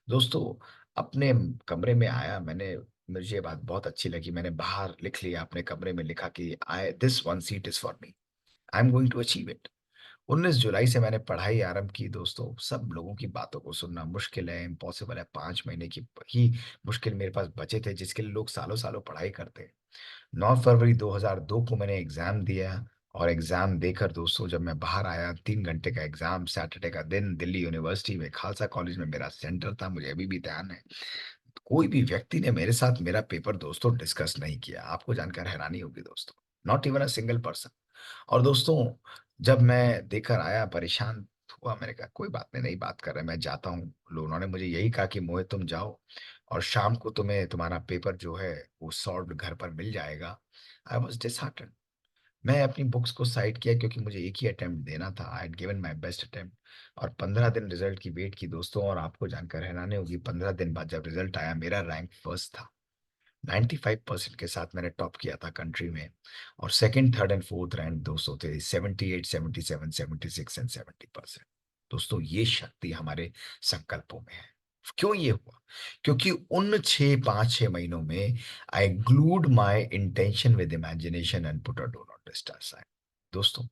दोस्तों, अपने कमरे में आया मैंने, मुझे ये बात बहुत अच्छी लगी। मैंने बाहर लिख लिया, अपने कमरे में लिखा कि I this one seat is for me, I am going to achieve it. 19 जुलाई से मैंने पढ़ाई आरंभ की दोस्तों। सब लोगों की बातों को सुनना मुश्किल है, इम्पॉसिबल है। 5 महीने की ही मुश्किल मेरे पास बचे थे, जिसके लिए लोग सालों सालों पढ़ाई करते हैं। 9 फरवरी 2002 को मैंने एग्जाम दिया। और एग्जाम देकर दोस्तों जब मैं बाहर आया, 3 घंटे का एग्जाम, सैटरडे का दिन, दिल्ली यूनिवर्सिटी में खालसा कॉलेज में मेरा सेंटर था, मुझे अभी भी ध्यान है। कोई भी व्यक्ति ने मेरे साथ मेरा पेपर दोस्तों डिस्कस नहीं किया। आपको जानकर हैरानी होगी दोस्तों, not even a single person. और दोस्तों, जब मैं देकर आया, परेशान हुआ, मैंने कहा कोई बात नहीं, नहीं बात कर रहे, मैं जाता हूँ। उन्होंने मुझे यही कहा कि मोहित तुम जाओ और शाम को तुम्हें तुम्हारा पेपर जो है वो सॉल्व घर पर मिल जाएगा। I was disheartened. मैं अपनी बुक्स को साइड किया, क्योंकि मुझे एक ही अटेम्प्ट देना था। I had given my best attempt. और 15 दिन रिजल्ट की वेट की दोस्तों। और आपको जानकर हैरानी होगी, 15 दिन बाद जब रिजल्ट आया, मेरा रैंक फर्स्ट था। 95% के साथ मैंने टॉप किया था कंट्री में। और second, third and fourth rank दोस्तों थे 78, 77, 76 एंड 70%। दोस्तों, ये शक्ति हमारे संकल्पों में है। क्यों ये हुआ? क्योंकि उन 5 6 महीनों में I glued my intention with imagination and put a do not disturb sign. दोस्तों,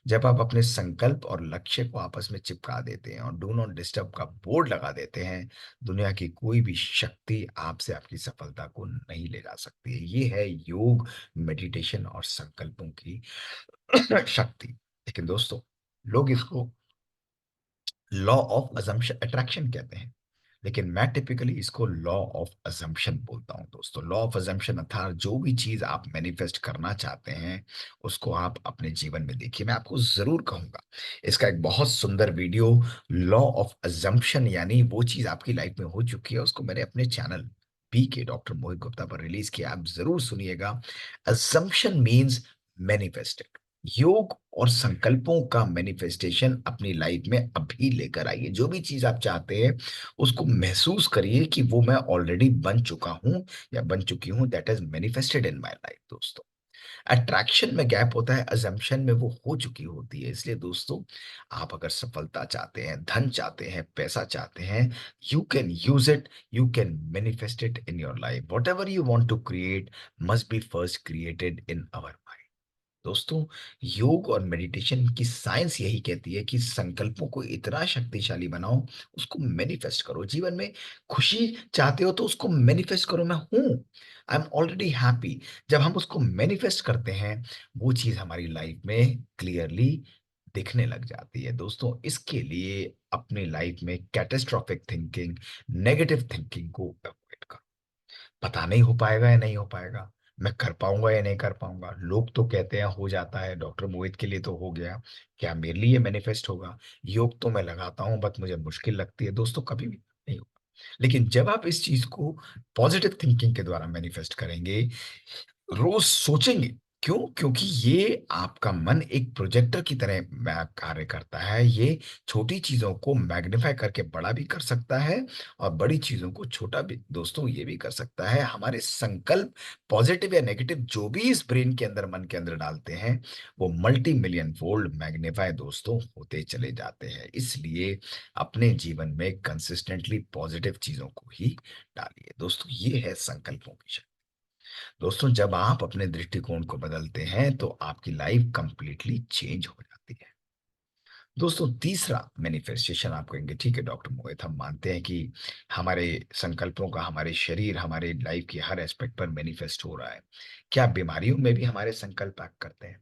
जब आप अपने संकल्प और लक्ष्य को आपस में चिपका देते हैं और डू नॉट डिस्टर्ब का बोर्ड लगा देते हैं, दुनिया की कोई भी शक्ति आपसे आपकी सफलता को नहीं ले जा सकती है। ये है योग, मेडिटेशन और संकल्पों की शक्ति। लेकिन दोस्तों, लोग इसको लॉ ऑफ अजम्पशन अट्रैक्शन कहते हैं, लेकिन मैं टिपिकली इसको लॉ ऑफ अजम्पशन बोलता हूं दोस्तों। लॉ ऑफ अजम्पशन अर्थात जो भी चीज आप मैनिफेस्ट करना चाहते हैं, उसको आप अपने जीवन में देखिए। मैं आपको जरूर कहूंगा, इसका एक बहुत सुंदर वीडियो, लॉ ऑफ अजम्पशन यानी वो चीज आपकी लाइफ में हो चुकी है, उसको मैंने अपने चैनल पी के डॉक्टर मोहित गुप्ता पर रिलीज किया, आप जरूर सुनिएगा। Assumption means manifested. योग और संकल्पों का मैनिफेस्टेशन अपनी लाइफ में अभी लेकर आइए। जो भी चीज आप चाहते हैं, उसको महसूस करिए कि वो मैं ऑलरेडी बन चुका हूं या बन चुकी हूं। That is manifested in my life दोस्तों। अट्रैक्शन में गैप होता है, अजम्पशन में वो हो चुकी होती है। इसलिए दोस्तों, आप अगर सफलता चाहते हैं, धन चाहते हैं, पैसा चाहते हैं, you can use it, you can manifest it in your life. Whatever you want to create must be first created in our mind. दोस्तों, योग और मेडिटेशन की साइंस यही कहती है कि संकल्पों को इतना शक्तिशाली बनाओ, उसको मैनिफेस्ट करो जीवन में। खुशी चाहते हो तो उसको मैनिफेस्ट करो, मैं हूं, आई एम ऑलरेडी हैप्पी। जब हम उसको मैनिफेस्ट करते हैं, वो चीज हमारी लाइफ में क्लियरली दिखने लग जाती है। दोस्तों, इसके लिए अपनी लाइफ में कैटेस्ट्रोफिक थिंकिंग, नेगेटिव थिंकिंग को अवॉइड करो। पता नहीं हो पाएगा या नहीं हो पाएगा, मैं कर पाऊंगा या नहीं कर पाऊंगा, लोग तो कहते हैं हो जाता है, डॉक्टर मोहित के लिए तो हो गया, क्या मेरे लिए मैनिफेस्ट होगा? योग तो मैं लगाता हूं, बट मुझे मुश्किल लगती है दोस्तों, कभी भी नहीं होगा। लेकिन जब आप इस चीज को पॉजिटिव थिंकिंग के द्वारा मैनिफेस्ट करेंगे, रोज सोचेंगे, क्यों? क्योंकि ये आपका मन एक प्रोजेक्टर की तरह कार्य करता है। ये छोटी चीजों को मैग्नीफाई करके बड़ा भी कर सकता है और बड़ी चीजों को छोटा भी दोस्तों ये भी कर सकता है। हमारे संकल्प पॉजिटिव या नेगेटिव जो भी इस ब्रेन के अंदर, मन के अंदर डालते हैं, वो मल्टी मिलियन फोल्ड मैग्नीफाई दोस्तों होते चले जाते हैं। इसलिए अपने जीवन में कंसिस्टेंटली पॉजिटिव चीजों को ही डालिए दोस्तों। ये है संकल्पों की शक्ति। दोस्तों, जब आप अपने दृष्टिकोण को बदलते हैं तो आपकी लाइफ कंप्लीटली चेंज हो जाती है। दोस्तों, तीसरा मैनिफेस्टेशन आप कहेंगे ठीक है डॉक्टर मोहित, हम मानते हैं कि हमारे संकल्पों का हमारे शरीर, हमारे लाइफ के हर एस्पेक्ट पर मैनिफेस्ट हो रहा है। क्या बीमारियों में भी हमारे संकल्प एक्ट करते हैं?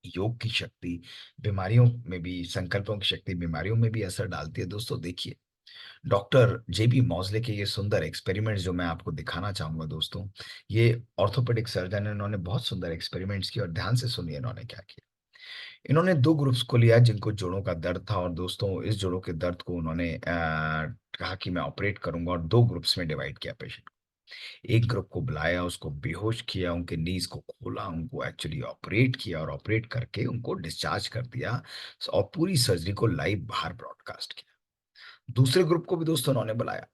योग की शक्ति बीमारियों में भी, संकल्पों की शक्ति बीमारियों में भी असर डालती है दोस्तों। देखिए, डॉक्टर जेबी मॉज़ले के ये सुंदर एक्सपेरिमेंट्स जो मैं आपको दिखाना चाहूंगा दोस्तों। ये ऑर्थोपेडिक सर्जन है, इन्होंने बहुत सुंदर एक्सपेरिमेंट्स किए और ध्यान से सुनिए इन्होंने क्या किया। इन्होंने 2 ग्रुप्स को लिया जिनको जोड़ों का दर्द था, और दोस्तों इस जोड़ों के दर्द को उन्होंने कहा कि मैं ऑपरेट करूंगा, और 2 ग्रुप्स में डिवाइड किया पेशेंट को। एक ग्रुप को बुलाया, उसको बेहोश किया, उनके नीज़ को खोला, उनको एक्चुअली ऑपरेट किया और ऑपरेट करके उनको डिस्चार्ज कर दिया और पूरी सर्जरी को लाइव बाहर ब्रॉडकास्ट किया। दूसरे ग्रुप को भी दोस्तों उन्होंने बुलाया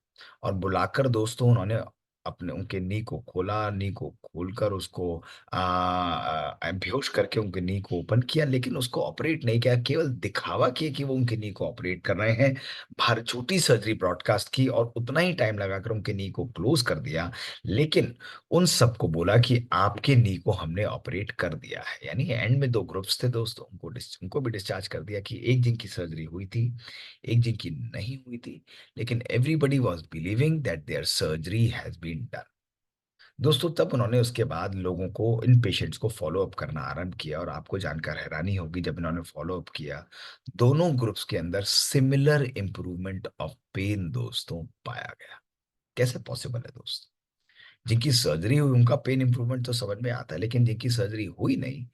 और बुलाकर दोस्तों उन्होंने अपने उनके नी को खोला, नी को खोलकर उसको बेहोश करके उनके नी को ओपन किया, लेकिन उसको ऑपरेट नहीं किया, केवल दिखावा किया कि वो उनके नी को ऑपरेट कर रहे हैं। बाहर छोटी सर्जरी ब्रॉडकास्ट की और उतना ही टाइम लगाकर उनके नी को क्लोज कर दिया। लेकिन उन सबको बोला कि आपके नी को हमने ऑपरेट कर दिया है। यानी एंड में 2 ग्रुप्स थे दोस्तों, उनको भी डिस्चार्ज कर दिया कि एक जिनकी सर्जरी हुई थी, एक जिनकी नहीं हुई थी, लेकिन everybody was believing that there surgery has been done. दोस्तों तब उन्होंने उसके बाद लोगों को, इन पेशेंट्स को फॉलो अप करना आरंभ किया और आपको जानकर हैरानी होगी जब इन्होंने फॉलो अप किया, दोनों ग्रुप्स के अंदर सिमिलर इंप्रूवमेंट ऑफ पेन दोस्तों पाया गया। कैसे पॉसिबल है दोस्तों? जिनकी सर्जरी हुई उनका पेन इंप्रूवमेंट तो समझ में आता है, लेकिन जिनकी सर्जरी हुई नहीं,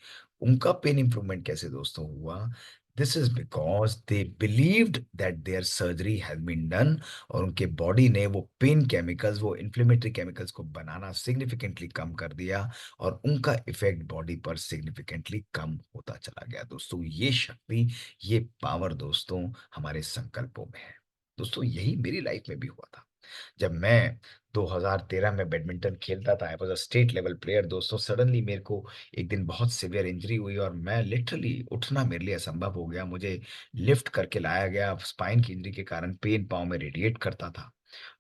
उनका पेन इंप्रूवमेंट कैसे दोस्तों हुआ? This is because they believed that there surgery has been done और उनके बॉडी ने वो पेन केमिकल्स, वो इन्फ्लेमेटरी केमिकल्स को बनाना सिग्निफिकेंटली कम कर दिया और उनका इफेक्ट बॉडी पर सिग्निफिकेंटली कम होता चला गया। दोस्तों ये शक्ति, ये पावर दोस्तों हमारे संकल्पों में है। दोस्तों यही मेरी लाइफ में भी हुआ था। जब मैं 2013 में बैडमिंटन खेलता था, I was a state level player दोस्तों, सडनली मेरे को एक दिन बहुत सीवियर इंजरी हुई और मैं लिटरली उठना मेरे लिए असंभव हो गया। मुझे लिफ्ट करके लाया गया, स्पाइन की इंजरी के कारण पेन पाँव में रेडिएट करता था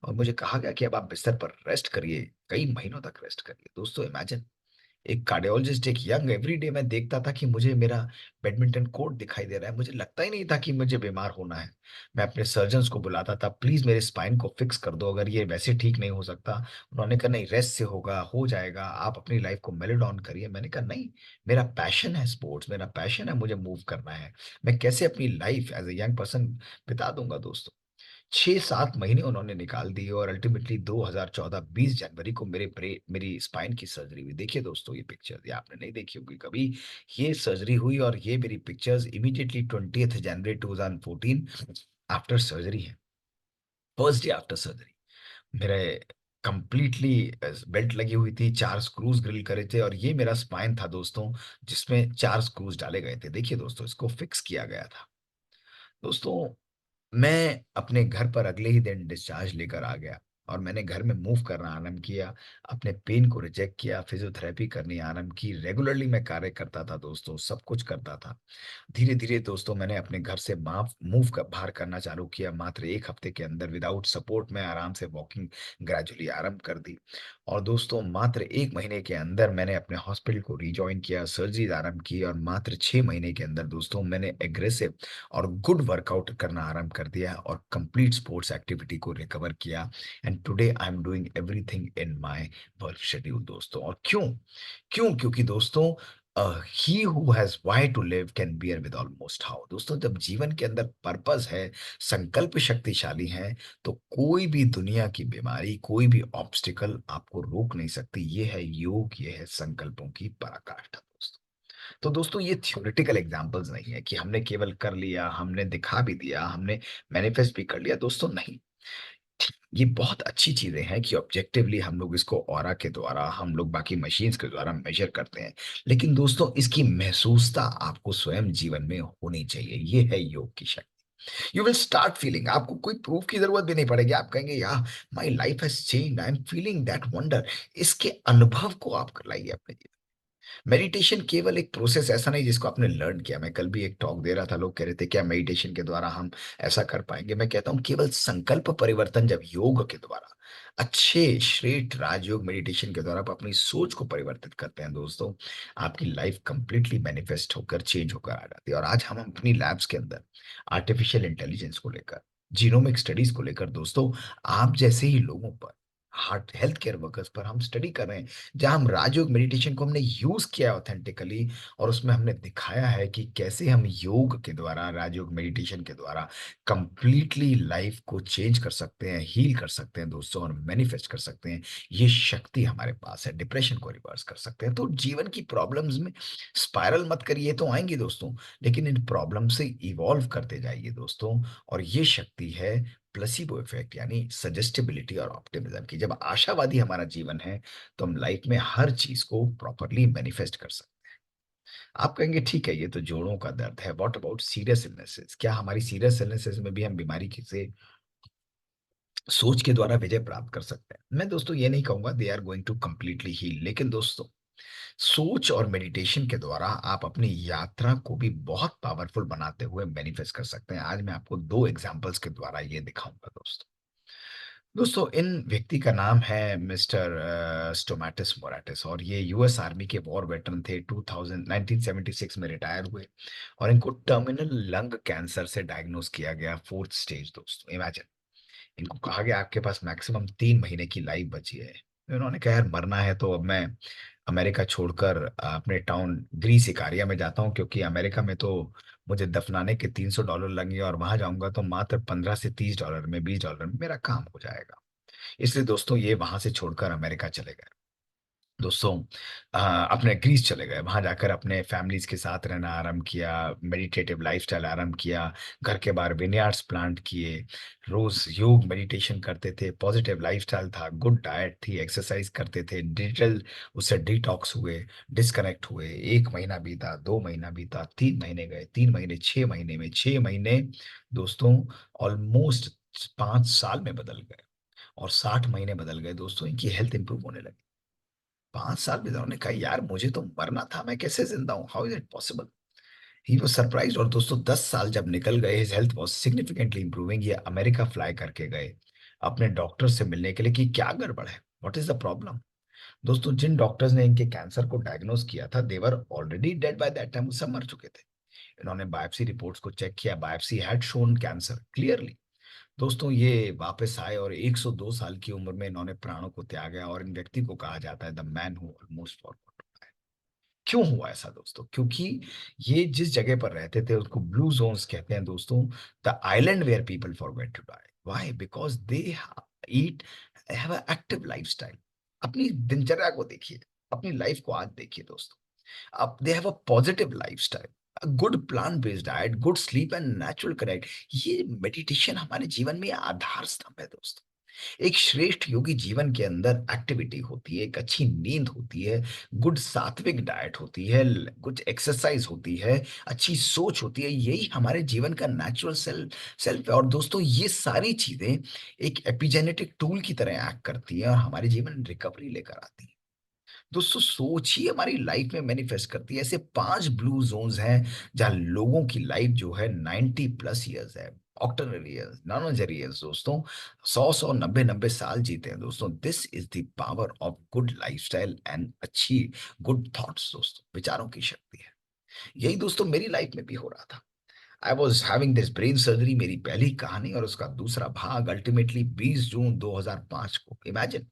और मुझे कहा गया कि अब आप बिस्तर पर रेस्ट करिए, कई महीनों तक रेस्ट करिए। दोस्तों इमेजिन, एक कार्डियोलॉजिस्ट, एक यंग एवरीडे मैं देखता था कि मुझे मेरा बैडमिंटन कोर्ट दिखाई दे रहा है, मुझे लगता ही नहीं था कि मुझे बीमार होना है। मैं अपने सर्जन्स को बुलाता था, प्लीज मेरे स्पाइन को फिक्स कर दो, अगर ये वैसे ठीक नहीं हो सकता। उन्होंने कहा नहीं, रेस्ट से होगा, हो जाएगा, आप अपनी लाइफ को मेलोड ऑन करिए। मैंने कहा नहीं, मेरा पैशन है स्पोर्ट्स, मेरा पैशन है, मुझे मूव करना है, मैं कैसे अपनी life as a young person बिता दूंगा दोस्तों। 6-7 महीने उन्होंने निकाल दिए और अल्टीमेटली 2014 20 जनवरी को मेरी स्पाइन की सर्जरी हुई। देखिए दोस्तों ये पिक्चर, ये आपने नहीं देखी होगी कभी। ये सर्जरी हुई और ये मेरी पिक्चर्स इमीडिएटली 20th जनवरी 2014 आफ्टर सर्जरी है। फर्स्ट डे आफ्टर सर्जरी मेरे कंप्लीटली बेल्ट लगी हुई थी, 4 स्क्रूज ग्रिल करे थे और ये मेरा स्पाइन था दोस्तों, जिसमें 4 स्क्रूज डाले गए थे। देखिए दोस्तों, इसको फिक्स किया गया था। दोस्तों मैं अपने घर पर अगले ही दिन डिस्चार्ज लेकर आ गया और मैंने घर में मूव करना आरंभ किया, अपने पेन को रिजेक्ट किया, फिजियोथेरेपी करनी आरंभ की, रेगुलरली मैं कार्य करता था दोस्तों, सब कुछ करता था। धीरे-धीरे दोस्तों मैंने अपने घर से माफ मूव क बाहर करना चालू किया। मात्र 1 हफ्ते के अंदर विदाउट सपोर्ट मैं आराम से वॉकिंग ग्रेजुअली आरंभ कर दी। और दोस्तों मात्र 1 महीने के अंदर मैंने अपने हॉस्पिटल को रिजॉइन किया, सर्जरीज़ आरंभ की और मात्र 6 महीने के अंदर दोस्तों मैंने एग्रेसिव और गुड वर्कआउट करना आरंभ कर दिया और कंप्लीट स्पोर्ट्स एक्टिविटी को रिकवर किया। And today I am doing everything in my work schedule दोस्तों। और क्यों? क्यों? क्योंकि दोस्तों he who has why to live can bear with almost how. दोस्तों जब जीवन के अंदर पर्पस है, संकल्प शक्तिशाली है, तो कोई भी दुनिया की बीमारी, कोई भी ऑब्स्टिकल आपको रोक नहीं सकती। ये है योग, ये है संकल्पों की पराकाष्ठा दोस्तों। तो दोस्तों ये थ्योरेटिकल एग्जांपल्स नहीं है कि हमने केवल कर लिया, हमने दिखा भी दिया, हमने मैनिफेस्ट भी कर लिया दोस्तों, नहीं। ये बहुत अच्छी चीजें हैं कि ऑब्जेक्टिवली हम लोग इसको ऑरा के द्वारा, हम लोग बाकी मशीन्स के द्वारा मेजर करते हैं, लेकिन दोस्तों इसकी महसूसता आपको स्वयं जीवन में होनी चाहिए। ये है योग की शक्ति। यू विल स्टार्ट फीलिंग, आपको कोई प्रूफ की जरूरत भी नहीं पड़ेगी, आप कहेंगे यार my life has changed, I am feeling that wonder. इसके अनुभव को आप लाइए अपने जीवन। मेडिटेशन केवल एक प्रोसेस ऐसा नहीं जिसको आपने लर्न किया। मैं कल भी एक टॉक दे रहा था, लोग कह रहे थे क्या मेडिटेशन के द्वारा हम ऐसा कर पाएंगे? मैं कहता हूं केवल संकल्प परिवर्तन, जब योग के द्वारा, अच्छे श्रेष्ठ राजयोग मेडिटेशन के द्वारा आप अपनी सोच को परिवर्तित करते हैं दोस्तों, आपकी लाइफ कंप्लीटली मैनिफेस्ट होकर चेंज होकर आ जाती है। और आज हम अपनी लैब्स के अंदर आर्टिफिशियल इंटेलिजेंस को लेकर, जीनोमिक स्टडीज को लेकर दोस्तों, आप जैसे ही लोगों पर, हार्ट हेल्थ केयर वर्कर्स पर हम स्टडी कर रहे हैं, जहां हम राजयोग मेडिटेशन को हमने यूज किया है ऑथेंटिकली और उसमें हमने दिखाया है कि कैसे हम योग के द्वारा, राजयोग मेडिटेशन के द्वारा कंप्लीटली लाइफ को चेंज कर सकते हैं, हील कर सकते हैं दोस्तों और मैनिफेस्ट कर सकते हैं। ये शक्ति हमारे पास है, डिप्रेशन को रिवर्स कर सकते हैं। तो जीवन की प्रॉब्लम्स में स्पाइरल मत करिए, तो आएंगी दोस्तों, लेकिन इन प्रॉब्लम से इवॉल्व करते जाइए दोस्तों। और ये शक्ति है प्लेसिबो इफेक्ट यानी सजेस्टेबिलिटी और ऑप्टिमिज्म की। जब आशावादी हमारा जीवन है तो हम लाइफ में हर चीज को प्रॉपरली मैनिफेस्ट कर सकते हैं। आप कहेंगे ठीक है, ये तो जोड़ों का दर्द है, व्हाट अबाउट सीरियस इलनेसेस? क्या हमारी सीरियस इलनेसेस में भी हम बीमारी से सोच के द्वारा विजय प्राप्त कर सकते हैं? मैं दोस्तों ये नहीं कहूंगा they are going to completely heal, लेकिन दोस्तों सोच और मेडिटेशन के द्वारा आप अपनी यात्रा को भी बहुत पावरफुल बनाते हुए मैनिफेस्ट कर सकते हैं। आज मैं आपको दो एग्जांपल्स के द्वारा ये दिखाऊंगा दोस्तों। दोस्तों इन व्यक्ति का नाम है मिस्टर स्टोमैटिस मोराटिस, और ये यूएस आर्मी के वॉर वेटरन थे। 1976 में रिटायर हुए और इनको टर्मिनल लंग कैंसर से डायग्नोस किया गया, फोर्थ स्टेज। दोस्तों इमेजिन, इनको कहा गया आपके पास मैक्सिमम 3 महीने की लाइफ बची है। उन्होंने कहा यार मरना है तो अब मैं अमेरिका छोड़कर अपने टाउन ग्रीस इकारिया में जाता हूँ, क्योंकि अमेरिका में तो मुझे दफनाने के $300 लगेंगे और वहां जाऊंगा तो मात्र 15 से 30 डॉलर में, $20 में मेरा काम हो जाएगा। इसलिए दोस्तों ये वहां से छोड़कर अमेरिका चले गए दोस्तों। अपने ग्रीस चले गए, वहां जाकर अपने फैमिलीज के साथ रहना आरंभ किया, मेडिटेटिव लाइफस्टाइल आरंभ किया, घर के बाहर विनयार्ड्स प्लांट किए, रोज योग मेडिटेशन करते थे, पॉजिटिव लाइफस्टाइल था, गुड डाइट थी, एक्सरसाइज करते थे, डिजिटल उससे डिटॉक्स हुए, डिस्कनेक्ट हुए। 1 महीना बीता, 2 महीना बीता, 3 महीने गए, 3 महीने, 6 महीने में, 6 महीने दोस्तों ऑलमोस्ट 5 साल में बदल गए, और 60 महीने बदल गए दोस्तों, इनकी हेल्थ इंप्रूव होने लगी। 5 साल में उन्होंने कहा यार मुझे तो मरना था, मैं कैसे जिंदा हूँ, how is it possible? He was surprised. और दोस्तों 10 साल जब निकल गए, his health was significantly improving. ये अमेरिका फ्लाई करके गए अपने डॉक्टर से मिलने के लिए कि क्या गड़बड़ है, व्हाट इज द प्रॉब्लम। दोस्तों जिन डॉक्टर्स ने इनके कैंसर को डायग्नोस किया था, they were already dead by that time, सब मर चुके थे। इन्होंने बायोप्सी रिपोर्ट्स को चेक किया, biopsy had shown cancer clearly. दोस्तों ये वापस आए और 102 साल की उम्र में इन्होंने प्राणों को त्यागा, और इन व्यक्ति को कहा जाता है the man who almost forgot. क्यों हुआ ऐसा दोस्तों? क्योंकि ये जिस जगह पर रहते थे उसको ब्लू जोन्स कहते हैं दोस्तों, the island where people forget to die. Why? Because they eat, have a active lifestyle. अपनी दिनचर्या को देखिए, अपनी लाइफ को आज देखिए दोस्तों। अब they have a positive lifestyle, a good plant based diet, good sleep and natural connect। ये मेडिटेशन हमारे जीवन में आधार स्तंभ है दोस्तों। एक श्रेष्ठ योगी जीवन के अंदर एक्टिविटी होती है, एक अच्छी नींद होती है, गुड सात्विक डाइट होती है, कुछ एक्सरसाइज होती है, अच्छी सोच होती है। यही हमारे जीवन का नेचुरल सेल्फ है। और दोस्तों ये सारी चीजें एक एपिजेनेटिक टूल की तरह एक्ट करती है और हमारे जीवन में रिकवरी लेकर आती है। दोस्तों सोच ही हमारी लाइफ में मैनिफेस्ट करती है। ऐसे 5 ब्लू जोन्स हैं जहां लोगों की लाइफ जो है 90+ ईयर्स है, ऑक्टोनरियंस, नॉनोजेरियंस दोस्तों 100 100, 90 90 साल जीते हैं दोस्तों। This is the power of good lifestyle and अच्छी गुड थॉट्स। दोस्तों विचारों की शक्ति है। यही दोस्तों मेरी लाइफ में भी हो रहा था। I was having this brain surgery, मेरी पहली कहानी और उसका दूसरा भाग अल्टीमेटली 20 जून 2005 को। इमेजिन,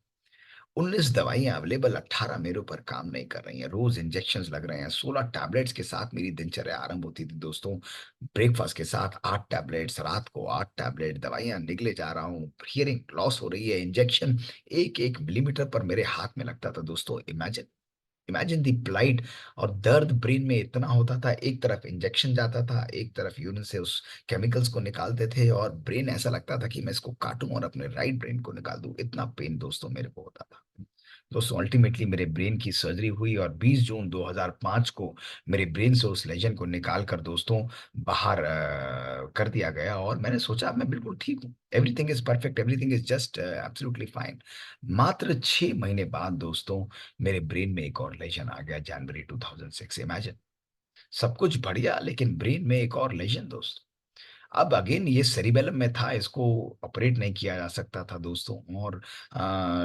19 दवाइयां अवेलेबल, 18 मेरे ऊपर काम नहीं कर रही हैं, रोज इंजेक्शंस लग रहे हैं, 16 टैबलेट्स के साथ मेरी दिनचर्या आरंभ होती थी दोस्तों। ब्रेकफास्ट के साथ 8 टैबलेट्स, रात को 8 टैबलेट, दवाइयां निगले जा रहा हूँ, हियरिंग लॉस हो रही है, इंजेक्शन एक एक मिलीमीटर पर मेरे हाथ में लगता था दोस्तों। Imagine, imagine the plight. और दर्द ब्रेन में इतना होता था, एक तरफ इंजेक्शन जाता था, एक तरफ यूरिन से उस केमिकल्स को निकालते थे, और ब्रेन ऐसा लगता था कि मैं इसको काटूं और अपने राइट ब्रेन को निकाल दूं। इतना पेन दोस्तों मेरे को होता था दोस्तों। अल्टीमेटली मेरे ब्रेन की सर्जरी हुई और 20 जून 2005 को मेरे ब्रेन से उस लेजन को निकाल कर दोस्तों बाहर कर दिया गया, और मैंने सोचा मैं बिल्कुल ठीक हूँ, everything is perfect, everything is just absolutely fine. मात्र 6 महीने बाद दोस्तों मेरे ब्रेन में एक और लेजन आ गया, जनवरी 2006। इमेजिन, सब कुछ बढ़िया, लेकिन ब्रेन में एक और लेजन दोस्त। अब अगेन ये सेरिबेलम में था, इसको ऑपरेट नहीं किया जा सकता था दोस्तों। और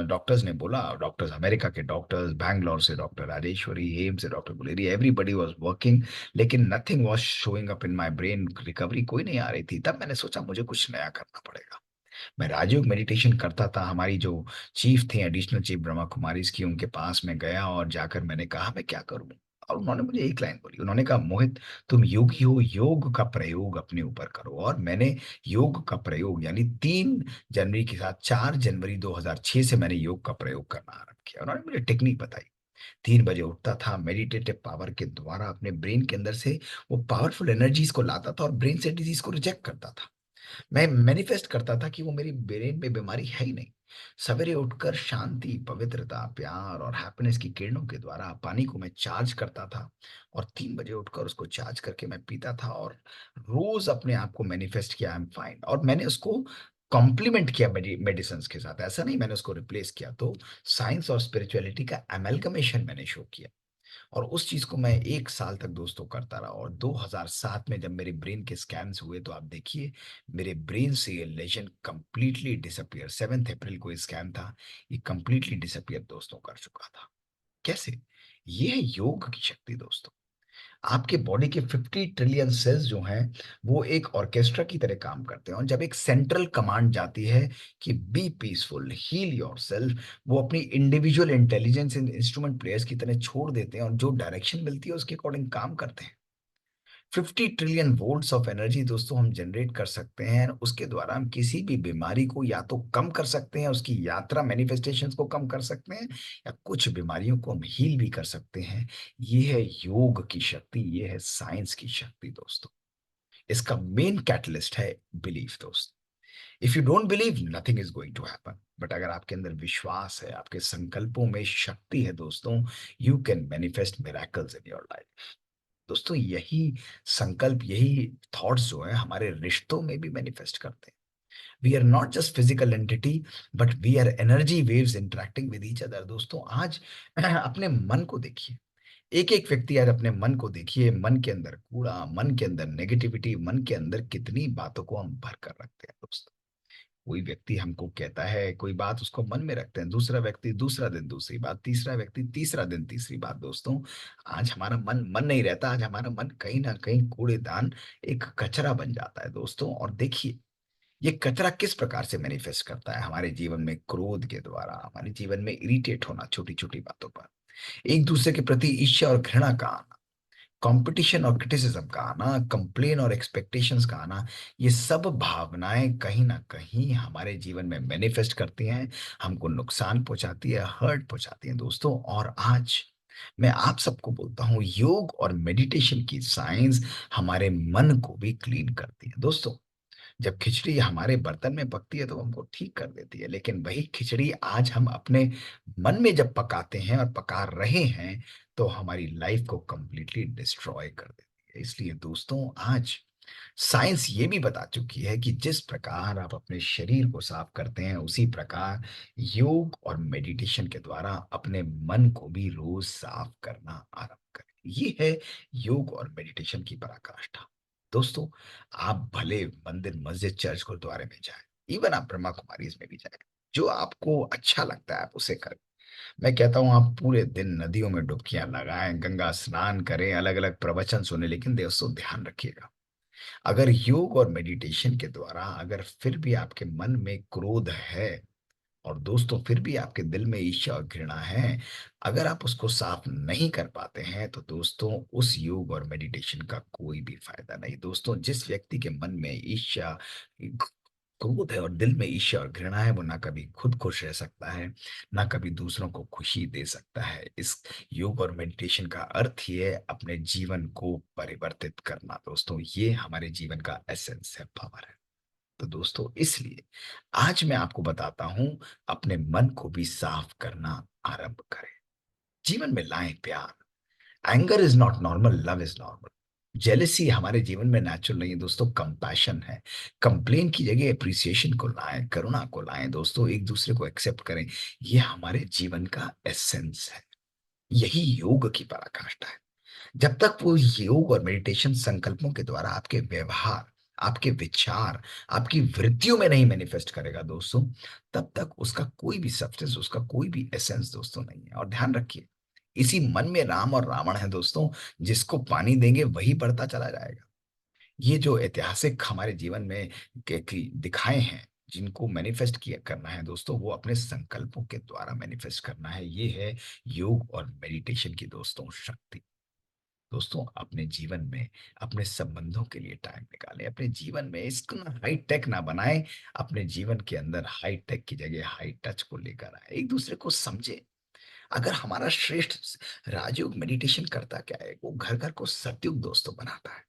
डॉक्टर्स ने बोला, डॉक्टर्स, अमेरिका के डॉक्टर्स, बैंगलोर से डॉक्टर राजेश्वरी, एम्स से doctor Guleri, everybody was working, लेकिन nothing was showing up in my brain, recovery कोई नहीं आ रही थी। तब मैंने सोचा मुझे कुछ नया करना पड़ेगा। मैं राजयोग मेडिटेशन करता था, हमारी जो चीफ थी, एडिशनल चीफ ब्रह्मा कुमारी की, उनके पास में गया और जाकर मैंने कहा मैं क्या करूं। और उन्होंने मुझे एक लाइन बोली, उन्होंने कहा मोहित तुम योगी हो, योग का प्रयोग अपने ऊपर करो। और मैंने योग का प्रयोग यानी 3 जनवरी के साथ 4 जनवरी 2006 से मैंने योग का प्रयोग करना आरंभ किया। उन्होंने मुझे टेक्निक बताई। 3 बजे उठता था, मेडिटेटिव पावर के द्वारा अपने ब्रेन के अंदर से वो पावरफुल एनर्जीज को लाता था और ब्रेन से डिजीज को रिजेक्ट करता था। मैं मैनिफेस्ट करता था कि वो मेरी ब्रेन में बीमारी है ही नहीं। सवेरे उठकर शांति, पवित्रता, प्यार और हैप्पीनेस की किरणों के द्वारा पानी को मैं चार्ज करता था और 3 बजे उठकर उसको चार्ज करके मैं पीता था और रोज़ अपने आप को मैनिफेस्ट किया आई एम फाइन, और मैंने उसको कॉम्प्लीमेंट किया मेडिसिन्स के साथ। ऐसा नहीं मैंने उसको रिप्लेस किया। तो साइंस और स्पिरिचुअलिटी का एमल्गमेशन मैंने शो किया। और उस चीज़ को मैं 1 साल तक दोस्तों करता रहा, और 2007 में जब मेरे ब्रेन के स्कैन्स हुए तो आप देखिए मेरे ब्रेन से ये लेज़न कंप्लीटली डिसअपीयर। 7th अप्रैल को ये स्कैन था, ये कंप्लीटली डिसअपीयर दोस्तों कर चुका था। कैसे? ये है योग की शक्ति दोस्तों। आपके बॉडी के 50 ट्रिलियन सेल्स जो हैं, वो एक ऑर्केस्ट्रा की तरह काम करते हैं, और जब एक सेंट्रल कमांड जाती है कि बी पीसफुल, हील योरसेल्फ, वो अपनी इंडिविजुअल इंटेलिजेंस इन इंस्ट्रूमेंट प्लेयर्स की तरह छोड़ देते हैं और जो डायरेक्शन मिलती है उसके अकॉर्डिंग काम करते हैं। 50 ट्रिलियन वोल्ट्स ऑफ एनर्जी दोस्तों हम जनरेट कर सकते हैं। उसके द्वारा हम किसी भी बीमारी को या तो कम कर सकते हैं, उसकी यात्रा मैनिफेस्टेशंस को कम कर सकते हैं, या कुछ बीमारियों को हम हील भी कर सकते हैं। ये है योग की शक्ति, ये है साइंस की शक्ति दोस्तों। इसका मेन कैटलिस्ट है बिलीफ दोस्त। If you don't believe, nothing is going to happen. But अगर आपके अंदर विश्वास है, आपके संकल्पों में शक्ति है दोस्तों, you can manifest miracles in your life. दोस्तों यही संकल्प, यही थॉट्स जो है हमारे रिश्तों में भी मैनिफेस्ट करते हैं। We are not just physical entity, but we are energy waves interacting with each other. दोस्तों आज अपने मन को देखिए। एक एक व्यक्ति आज अपने मन को देखिए। मन के अंदर कूड़ा, मन के अंदर नेगेटिविटी, मन के अंदर कितनी बातों को हम भर कर रखते हैं दोस्तों। कोई व्यक्ति हमको कहता है कोई बात, उसको मन में रखते हैं, दूसरा व्यक्ति दूसरा दिन दूसरी बात, तीसरा व्यक्ति तीसरा दिन तीसरी बात। दोस्तों आज हमारा मन मन नहीं रहता, आज हमारा मन कहीं ना कहीं कूड़ेदान, एक कचरा बन जाता है दोस्तों। और देखिए ये कचरा किस प्रकार से मैनिफेस्ट करता है हमारे जीवन में, क्रोध के द्वारा, हमारे जीवन में इरिटेट होना छोटी छोटी बातों पर, एक दूसरे के प्रति ईर्ष्या और घृणा का आना, कंपटीशन और क्रिटिसिज्म का आना, कंप्लेन और एक्सपेक्टेशंस का आना। ये सब भावनाएं कहीं ना कहीं हमारे जीवन में मैनिफेस्ट करती हैं, हमको नुकसान पहुंचाती है, हर्ट पहुंचाती हैं दोस्तों। और आज मैं आप सबको बोलता हूं, योग और मेडिटेशन की साइंस हमारे मन को भी क्लीन करती है दोस्तों। जब खिचड़ी हमारे बर्तन में पकती है तो हमको ठीक कर देती है, लेकिन वही खिचड़ी आज हम अपने मन में जब पकाते हैं और पका रहे हैं, तो हमारी लाइफ को कंप्लीटली डिस्ट्रॉय कर देती है। इसलिए दोस्तों आज साइंस ये भी बता चुकी है कि जिस प्रकार आप अपने शरीर को साफ करते हैं, उसी प्रकार योग और मेडिटेशन के द्वारा अपने मन को भी रोज साफ करना आरंभ करें। ये है योग और मेडिटेशन की पराकाष्ठा दोस्तों। आप भले मंदिर, मस्जिद, चर्च, गुरुद्वारे में जाएं, इवन आप ब्रह्मा कुमारीज में भी जाएं, जो आपको अच्छा लगता है आप उसे करें। मैं कहता हूं आप पूरे दिन नदियों में डुबकियां लगाएं, गंगा स्नान करें, अलग अलग प्रवचन सुने, लेकिन दोस्तों ध्यान रखिएगा, अगर योग और मेडिटेशन के द्वारा अगर फिर भी आपके मन में क्रोध है, और दोस्तों फिर भी आपके दिल में ईर्ष्या और घृणा है, अगर आप उसको साफ नहीं कर पाते हैं, तो दोस्तों उस योग और मेडिटेशन का कोई भी फायदा नहीं। दोस्तों जिस व्यक्ति के मन में ईर्ष्या, क्रोध है और दिल में ईर्ष्या और घृणा है, वो ना कभी खुद खुश रह सकता है, ना कभी दूसरों को खुशी दे सकता है। इस योग और मेडिटेशन का अर्थ ही है अपने जीवन को परिवर्तित करना दोस्तों। ये हमारे जीवन का एसेंस है, पावर है। तो दोस्तों इसलिए आज मैं आपको बताता हूं, अपने मन को भी साफ करना आरंभ करें। जीवन में लाएं प्यार। Anger is not normal, love is normal. Jealousy हमारे जीवन में नेचुरल नहीं है दोस्तों, कंपैशन है। कंप्लेन की जगह अप्रिसिएशन को लाएं, करुणा को लाएं दोस्तों, एक दूसरे को एक्सेप्ट करें। ये हमारे जीवन का एसेंस है, यही योग की पराकाष्ठा है। जब तक वो योग और मेडिटेशन संकल्पों के द्वारा आपके व्यवहार, आपके विचार, आपकी वृत्तियों में नहीं मैनिफेस्ट करेगा दोस्तों, तब तक उसका कोई भी सब्सटेंस, उसका कोई भी एसेंस दोस्तों नहीं है। और ध्यान रखिए, इसी मन में राम और रावण है दोस्तों, जिसको पानी देंगे वही बढ़ता चला जाएगा। ये जो ऐतिहासिक हमारे जीवन में दिखाए हैं, जिनको मैनिफेस्ट किया करना है दोस्तों, वो अपने संकल्पों के द्वारा मैनिफेस्ट करना है। ये है योग और मेडिटेशन की दोस्तों शक्ति। दोस्तों अपने जीवन में अपने संबंधों के लिए टाइम निकालें, अपने जीवन में इसको ना हाई टेक ना बनाएं, अपने जीवन के अंदर हाई टेक की जगह हाई टच को लेकर आए, एक दूसरे को समझे। अगर हमारा श्रेष्ठ राजयोग मेडिटेशन करता क्या है, वो घर घर को सतयुग दोस्तों बनाता है।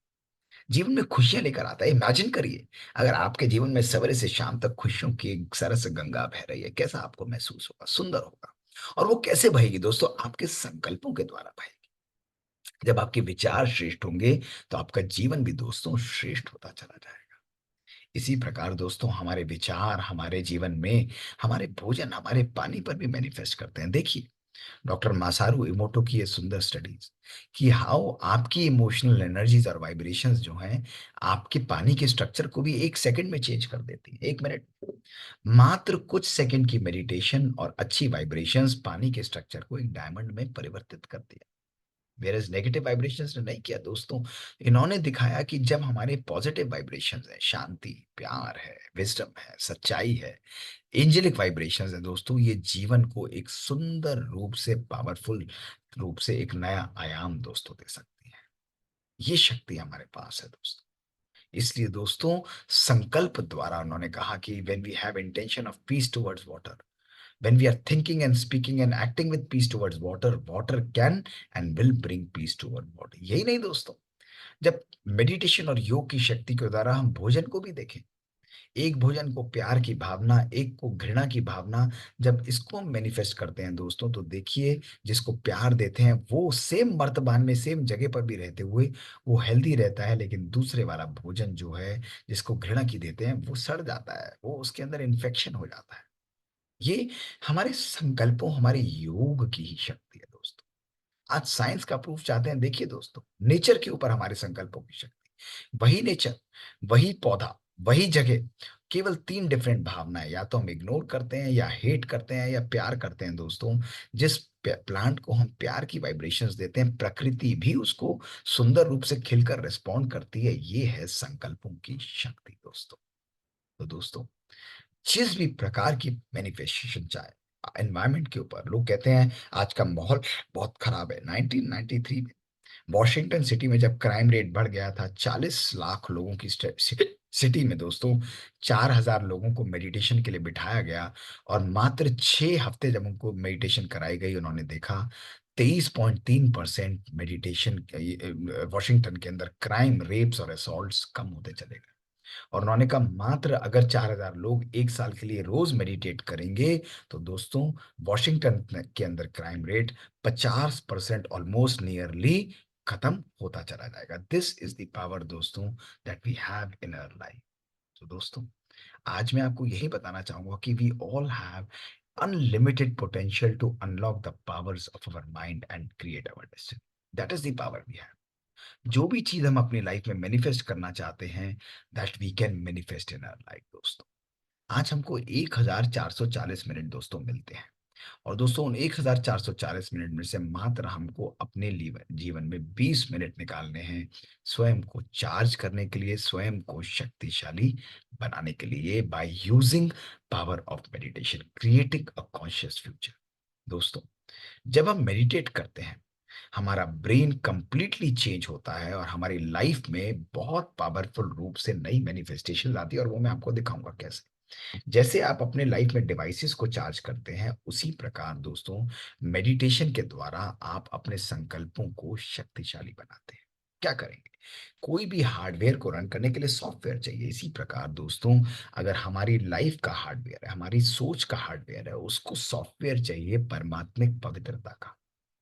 जीवन में खुशियां लेकर आता है। इमेजिन करिए, अगर आपके जीवन में सवेरे से शाम तक खुशियों की एक सरस गंगा बह रही है, कैसा आपको महसूस होगा? सुंदर होगा। और वो कैसे बहेगी दोस्तों? आपके संकल्पों के द्वारा बहेगी। जब आपके विचार श्रेष्ठ होंगे, तो आपका जीवन भी दोस्तों श्रेष्ठ होता चला जाएगा। इसी प्रकार दोस्तों, हमारे विचार हमारे जीवन में, हमारे भोजन, हमारे पानी पर भी मैनिफेस्ट करते हैं। देखिए, डॉक्टर मासारू इमोटो की ये सुंदर स्टडीज कि हाउ आपकी इमोशनल एनर्जीज और वाइब्रेशंस जो हैं, आपके पानी के स्ट्रक्चर को भी 1 सेकंड में चेंज कर देती है। 1 मिनट, मात्र कुछ सेकंड की मेडिटेशन और अच्छी वाइब्रेशंस पानी के स्ट्रक्चर को एक डायमंड में परिवर्तित कर दिया। वेरएज़ नेगेटिव वाइब्रेशंस ने नहीं किया दोस्तों। इन्होंने दिखाया कि जब हमारे पॉजिटिव वाइब्रेशंस है, शांति, प्यार है, विज़डम है, सच्चाई है, एंजेलिक वाइब्रेशंस है दोस्तों, ये जीवन को एक सुंदर रूप से, पावरफुल रूप से एक नया आयाम दोस्तों दे सकती है। ये शक्ति हमारे पास है दोस्तों। इसलिए दोस्तों, संकल्प द्वारा उन्होंने कहा कि when we have intention of peace towards water, when we are thinking and speaking and acting with peace towards water, water can and will bring peace toward water। यही नहीं दोस्तों, जब मेडिटेशन और योग की शक्ति के द्वारा हम भोजन को भी देखें, एक भोजन को प्यार की भावना, एक को घृणा की भावना, जब इसको हम मैनिफेस्ट करते हैं दोस्तों, तो देखिए, जिसको प्यार देते हैं वो सेम मर्तबान में, सेम जगह पर भी रहते हुए वो हेल्दी रहता है, लेकिन दूसरे वाला भोजन जो है, जिसको घृणा की देते हैं, वो सड़ जाता है, वो उसके अंदर इन्फेक्शन हो जाता है। ये हमारे संकल्पों, हमारे योग की ही शक्ति है दोस्तों। आज साइंस का प्रूफ चाहते हैं, देखिए दोस्तों, नेचर के ऊपर हमारे संकल्पों की शक्ति। वही नेचर, वही पौधा, वही जगह, केवल 3 डिफरेंट भावनाएं, या तो हम इग्नोर करते हैं, या हेट करते हैं, या प्यार करते हैं दोस्तों। जिस प्लांट को हम प्यार की वाइब्रेशंस देते हैं, प्रकृति भी उसको सुंदर रूप से खिलकर रिस्पॉन्ड करती है। ये है संकल्पों की शक्ति दोस्तों। तो दोस्तों, जिस भी प्रकार की मैनिफेस्टेशन चाहे, एनवायरनमेंट के ऊपर, लोग कहते हैं आज का माहौल बहुत खराब है। 1993 में वॉशिंगटन सिटी में जब क्राइम रेट बढ़ गया था 40 लाख लोगों की सिटी में दोस्तों, 4,000 लोगों को मेडिटेशन के लिए बिठाया गया, और मात्र 6 हफ्ते जब उनको मेडिटेशन कराई गई, उन्होंने देखा 23.3% मेडिटेशन, वॉशिंगटन के अंदर क्राइम, रेप्स और असॉल्ट्स कम होते चले गए। और उन्होंने कहा, मात्र अगर 4,000 लोग 1 साल के लिए रोज मेडिटेट करेंगे, तो दोस्तों, वॉशिंगटन के अंदर क्राइम रेट 50%, ऑलमोस्ट नियरली, खत्म होता चला जाएगा। दिस इज द पावर दोस्तों, that we have in our life. तो दोस्तों, आज मैं आपको यही बताना चाहूंगा कि we all have unlimited potential to unlock the powers of our mind and create our destiny. That is the power we have. जो भी चीज हम अपनी लाइफ में मैनिफेस्ट करना चाहते हैं, that we can manifest in our life दोस्तों। आज हमको 1440 मिनट दोस्तों मिलते हैं, और दोस्तों, उन 1440 मिनट में से मात्र हमको अपने जीवन में 20 मिनट निकालने हैं, स्वयं को चार्ज करने के लिए, स्वयं को शक्तिशाली बनाने के लिए, by using power of meditation, creating a conscious future. दोस्तों, जब हम मेडिटेट करते हैं, हमारा ब्रेन कंप्लीटली चेंज होता है, और हमारी लाइफ में बहुत पावरफुल रूप से नई मैनिफेस्टेशन आती है, और वो मैं आपको दिखाऊंगा कैसे। जैसे आप अपने लाइफ में डिवाइसेस को चार्ज करते हैं, उसी प्रकार दोस्तों, मेडिटेशन के द्वारा आप अपने संकल्पों को शक्तिशाली बनाते हैं। क्या करेंगे? कोई भी हार्डवेयर को रन करने के लिए सॉफ्टवेयर चाहिए। इसी प्रकार दोस्तों, अगर हमारी लाइफ का हार्डवेयर है, हमारी सोच का हार्डवेयर है, उसको सॉफ्टवेयर चाहिए परमात्मिक पवित्रता का,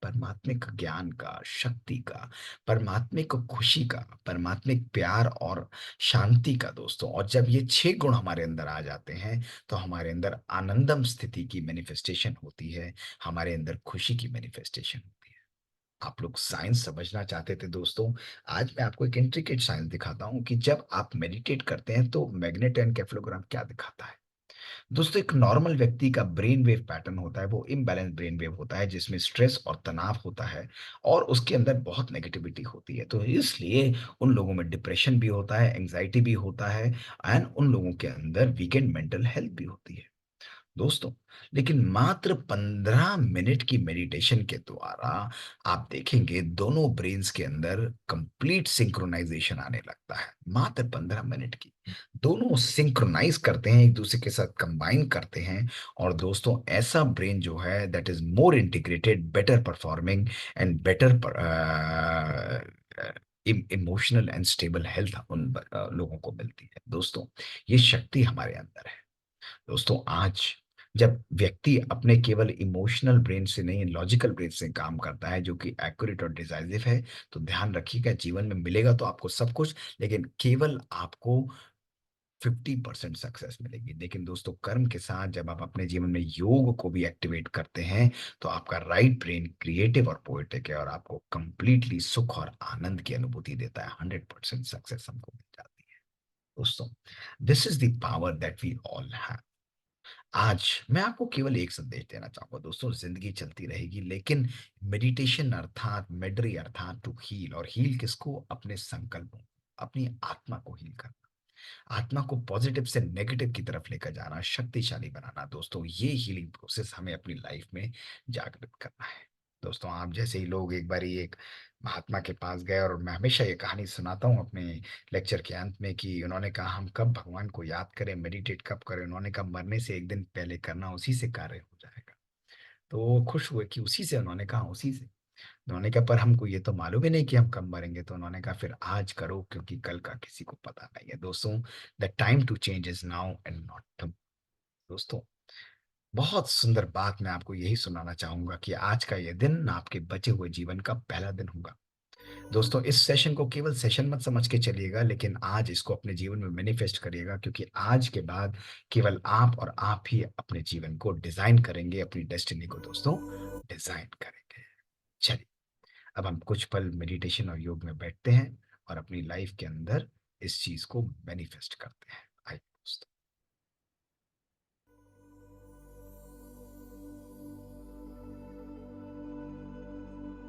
परमात्मिक ज्ञान का, शक्ति का, परमात्मिक खुशी का, परमात्मिक प्यार और शांति का दोस्तों। और जब ये 6 गुण हमारे अंदर आ जाते हैं, तो हमारे अंदर आनंदम स्थिति की मैनिफेस्टेशन होती है, हमारे अंदर खुशी की मैनिफेस्टेशन होती है। आप लोग साइंस समझना चाहते थे दोस्तों, आज मैं आपको एक इंट्रिकेट साइंस दिखाता हूं कि जब आप मेडिटेट करते हैं तो मैग्नेट एनकेफेलोग्राम क्या दिखाता है। दोस्तों, एक नॉर्मल व्यक्ति का ब्रेन वेव पैटर्न होता है, वो इम्बैलेंस ब्रेन वेव होता है, जिसमें स्ट्रेस और तनाव होता है, और उसके अंदर बहुत नेगेटिविटी होती है। तो इसलिए उन लोगों में डिप्रेशन भी होता है, एंग्जाइटी भी होता है, एंड उन लोगों के अंदर वीकेंड मेंटल हेल्थ भी होती है दोस्तों। लेकिन मात्र 15 मिनट की मेडिटेशन के द्वारा आप देखेंगे दोनों ब्रेन्स के अंदर कंप्लीट सिंक्रोनाइजेशन आने लगता है। मात्र 15 मिनट की दोनों सिंक्रोनाइज करते हैं, एक दूसरे के साथ कंबाइन करते हैं, और दोस्तों, ऐसा ब्रेन जो है, that is more integrated, better performing, and better emotional and stable health उन लोगों को मिलती है। दोस्तों, ये शक्ति हमारे अंदर है। दोस्तों, आज जब व्यक्ति अपने केवल इमोशनल ब्रेन से नहीं, लॉजिकल ब्रेन से काम करता है, जो कि एक्यूरेट और डिसाइसिव है, तो ध्यान रखिएगा, जीवन में मिलेगा तो आपको सब कुछ, लेकिन केवल आपको 50% सक्सेस मिलेगी। लेकिन दोस्तों, कर्म के साथ जब आप अपने जीवन में योग को भी एक्टिवेट करते हैं, तो आपका राइट ब्रेन क्रिएटिव और पोएटिक है और आपको कंप्लीटली सुख और आनंद की अनुभूति देता है। 100% सक्सेस हमको मिल जाती है। दोस्तों, this is the power that we all have. आज मैं आपको केवल एक संदेश देना चाहूंगा। दोस्तों, जिंदगी चलती रहेगी, लेकिन मेडिटेशन अर्थात मेडरी अर्थात टू हील, और हील किसको? अपने संकल्पों, अपनी आत्मा को हील करना, आत्मा को पॉजिटिव से नेगेटिव की तरफ लेकर जाना, शक्तिशाली बनाना। दोस्तों, ये हीलिंग प्रोसेस हमें अपनी लाइफ में जागृत करना है। दोस्तों, आप जैसे ही लोग एक बारी एक महात्मा के पास गए, और मैं हमेशा ये कहानी सुनाता हूँ अपने लेक्चर के अंत में, कि उन्होंने कहा हम कब भगवान को याद करें, मेडिटेट कब करें? उन्होंने कहा मरने से एक दिन पहले करना, उसी से कार्य हो जाएगा। तो वो खुश हुए कि उसी से, उन्होंने कहा उसी से। उन्होंने कहा पर हमको ये तो मालूम ही नहीं कि हम कब मरेंगे। तो उन्होंने कहा फिर आज करो, क्योंकि कल का किसी को पता नहीं है। दोस्तों, the time to change is now and not to. दोस्तों, बहुत सुंदर बात मैं आपको यही सुनाना चाहूंगा कि आज का ये दिन आपके बचे हुए जीवन का पहला दिन होगा। दोस्तों, इस सेशन को केवल सेशन मत समझ के चलिएगा, लेकिन आज इसको अपने जीवन में मैनिफेस्ट करिएगा, क्योंकि आज के बाद केवल आप और आप ही अपने जीवन को डिजाइन करेंगे, अपनी डेस्टिनी को दोस्तों डिजाइन करेंगे। चलिए, अब हम कुछ पल मेडिटेशन और योग में बैठते हैं और अपनी लाइफ के अंदर इस चीज को मैनिफेस्ट करते हैं। आइए दोस्तों।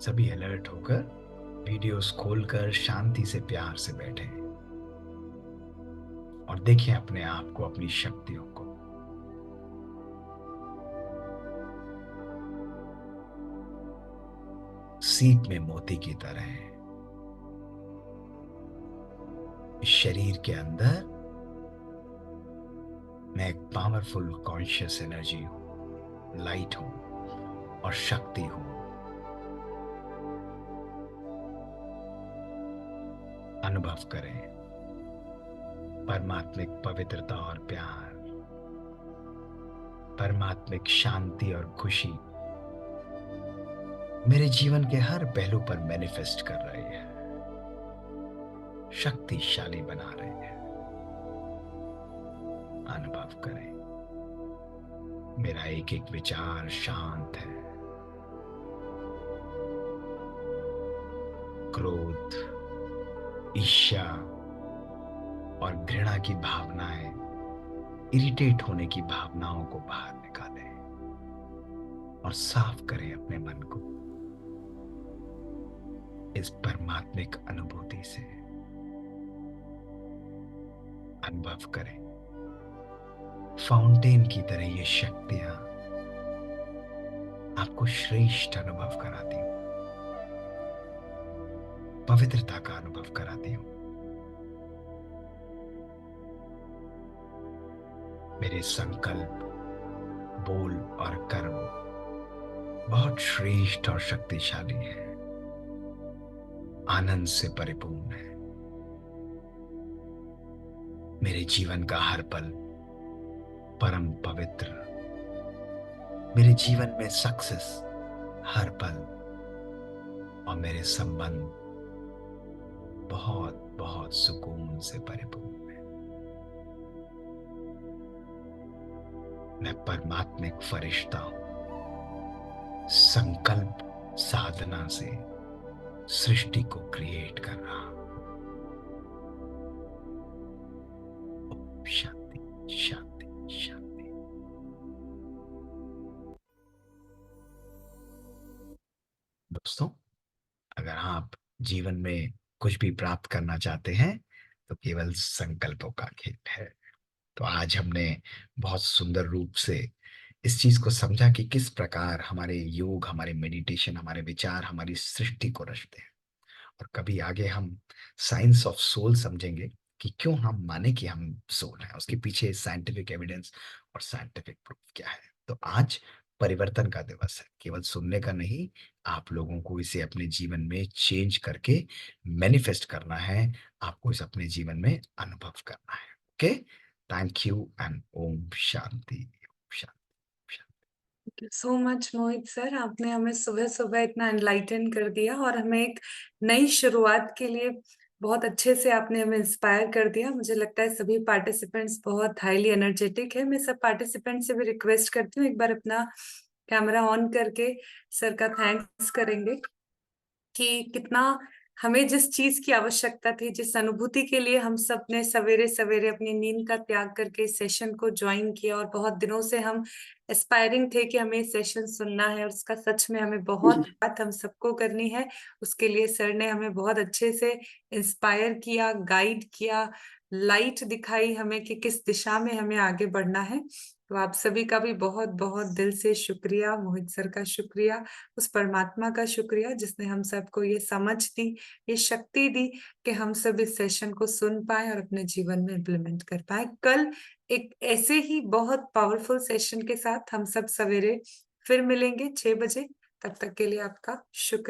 सभी अलर्ट होकर वीडियोस खोलकर शांति से प्यार से बैठे और देखें अपने आप को, अपनी शक्तियों को। सीप में मोती की तरह इस शरीर के अंदर मैं एक पावरफुल कॉन्शियस एनर्जी हूं, लाइट हूं और शक्ति हूं। अनुभव करें परमात्मिक पवित्रता और प्यार, परमात्मिक शांति और खुशी मेरे जीवन के हर पहलू पर मैनिफेस्ट कर रहे हैं, शक्तिशाली बना रहे हैं। अनुभव करें मेरा एक एक विचार शांत है। क्रोध, ईर्ष्या और घृणा की भावनाएं, इरिटेट होने की भावनाओं को बाहर निकालें और साफ करें अपने मन को इस परमात्मिक अनुभूति से। अनुभव करें फाउंटेन की तरह ये शक्तियां आपको श्रेष्ठ अनुभव कराती हूं, पवित्रता का अनुभव कराती हूं। मेरे संकल्प, बोल और कर्म बहुत श्रेष्ठ और शक्तिशाली है, आनंद से परिपूर्ण है। मेरे जीवन का हर पल परम पवित्र, मेरे जीवन में सक्सेस हर पल, और मेरे संबंध बहुत बहुत सुकून से परिपूर्ण है। मैं परमात्मिक फरिश्ता हूं, संकल्प साधना से सृष्टि को क्रिएट कर रहा हूं। शांति शांति शांति। दोस्तों, अगर आप जीवन में कुछ भी प्राप्त करना चाहते हैं, तो केवल संकल्पों का खेल है। तो आज हमने बहुत सुंदर रूप से इस चीज को समझा कि किस प्रकार हमारे योग, हमारे मेडिटेशन, हमारे विचार हमारी सृष्टि को रचते हैं। और कभी आगे हम साइंस ऑफ सोल समझेंगे कि क्यों हम माने कि हम सोल हैं, उसके पीछे साइंटिफिक एविडेंस और साइंटिफिक प्रूफ क्या है। तो आज परिवर्तन का दिवस है, केवल सुनने का नहीं, आप लोगों को इसे अपने जीवन में चेंज करके मैनिफेस्ट करना है, आपको इसे अपने जीवन में अनुभव करना है। ओके? थैंक यू एंड ओम शांति, ओम शांति। सो मच मोहित सर, आपने हमें सुबह-सुबह इतना एनलाइटन कर दिया और हमें एक नई शुरुआत के लिए बहुत अच्छे से आपने हमें इंस्पायर कर दिया। मुझे लगता है सभी पार्टिसिपेंट्स बहुत हाइली एनर्जेटिक है। मैं सब पार्टिसिपेंट्स से भी रिक्वेस्ट करती हूँ एक बार अपना कैमरा ऑन करके सर का थैंक्स करेंगे। कि कितना हमें जिस चीज की आवश्यकता थी, जिस अनुभूति के लिए हम सब ने सवेरे-सवेरे अपनी नींद का त्याग करके इस सेशन को जॉइन किया और बहुत दिनों से हम एस्पायरिंग थे कि हमें ये सेशन सुनना है और उसका सच में हमें बहुत बात हम सबको करनी है। उसके लिए सर ने हमें बहुत अच्छे से इंस्पायर किया, गाइड किया, लाइट दिखाई हमें कि किस दिशा में हमें आगे बढ़ना है। तो आप सभी का भी बहुत-बहुत दिल से शुक्रिया, मोहित सर का शुक्रिया, उस परमात्मा का शुक्रिया जिसने हम सबको ये समझ दी, ये शक्ति दी कि हम सब इस सेशन को सुन पाएँ और अपने जीवन में इम्प्लीमेंट कर पाएँ। कल एक ऐसे ही बहुत पावरफुल सेशन के साथ हम सब सवेरे फिर मिलेंगे 6 बजे। तब तक के लिए आपका शुक्रिया।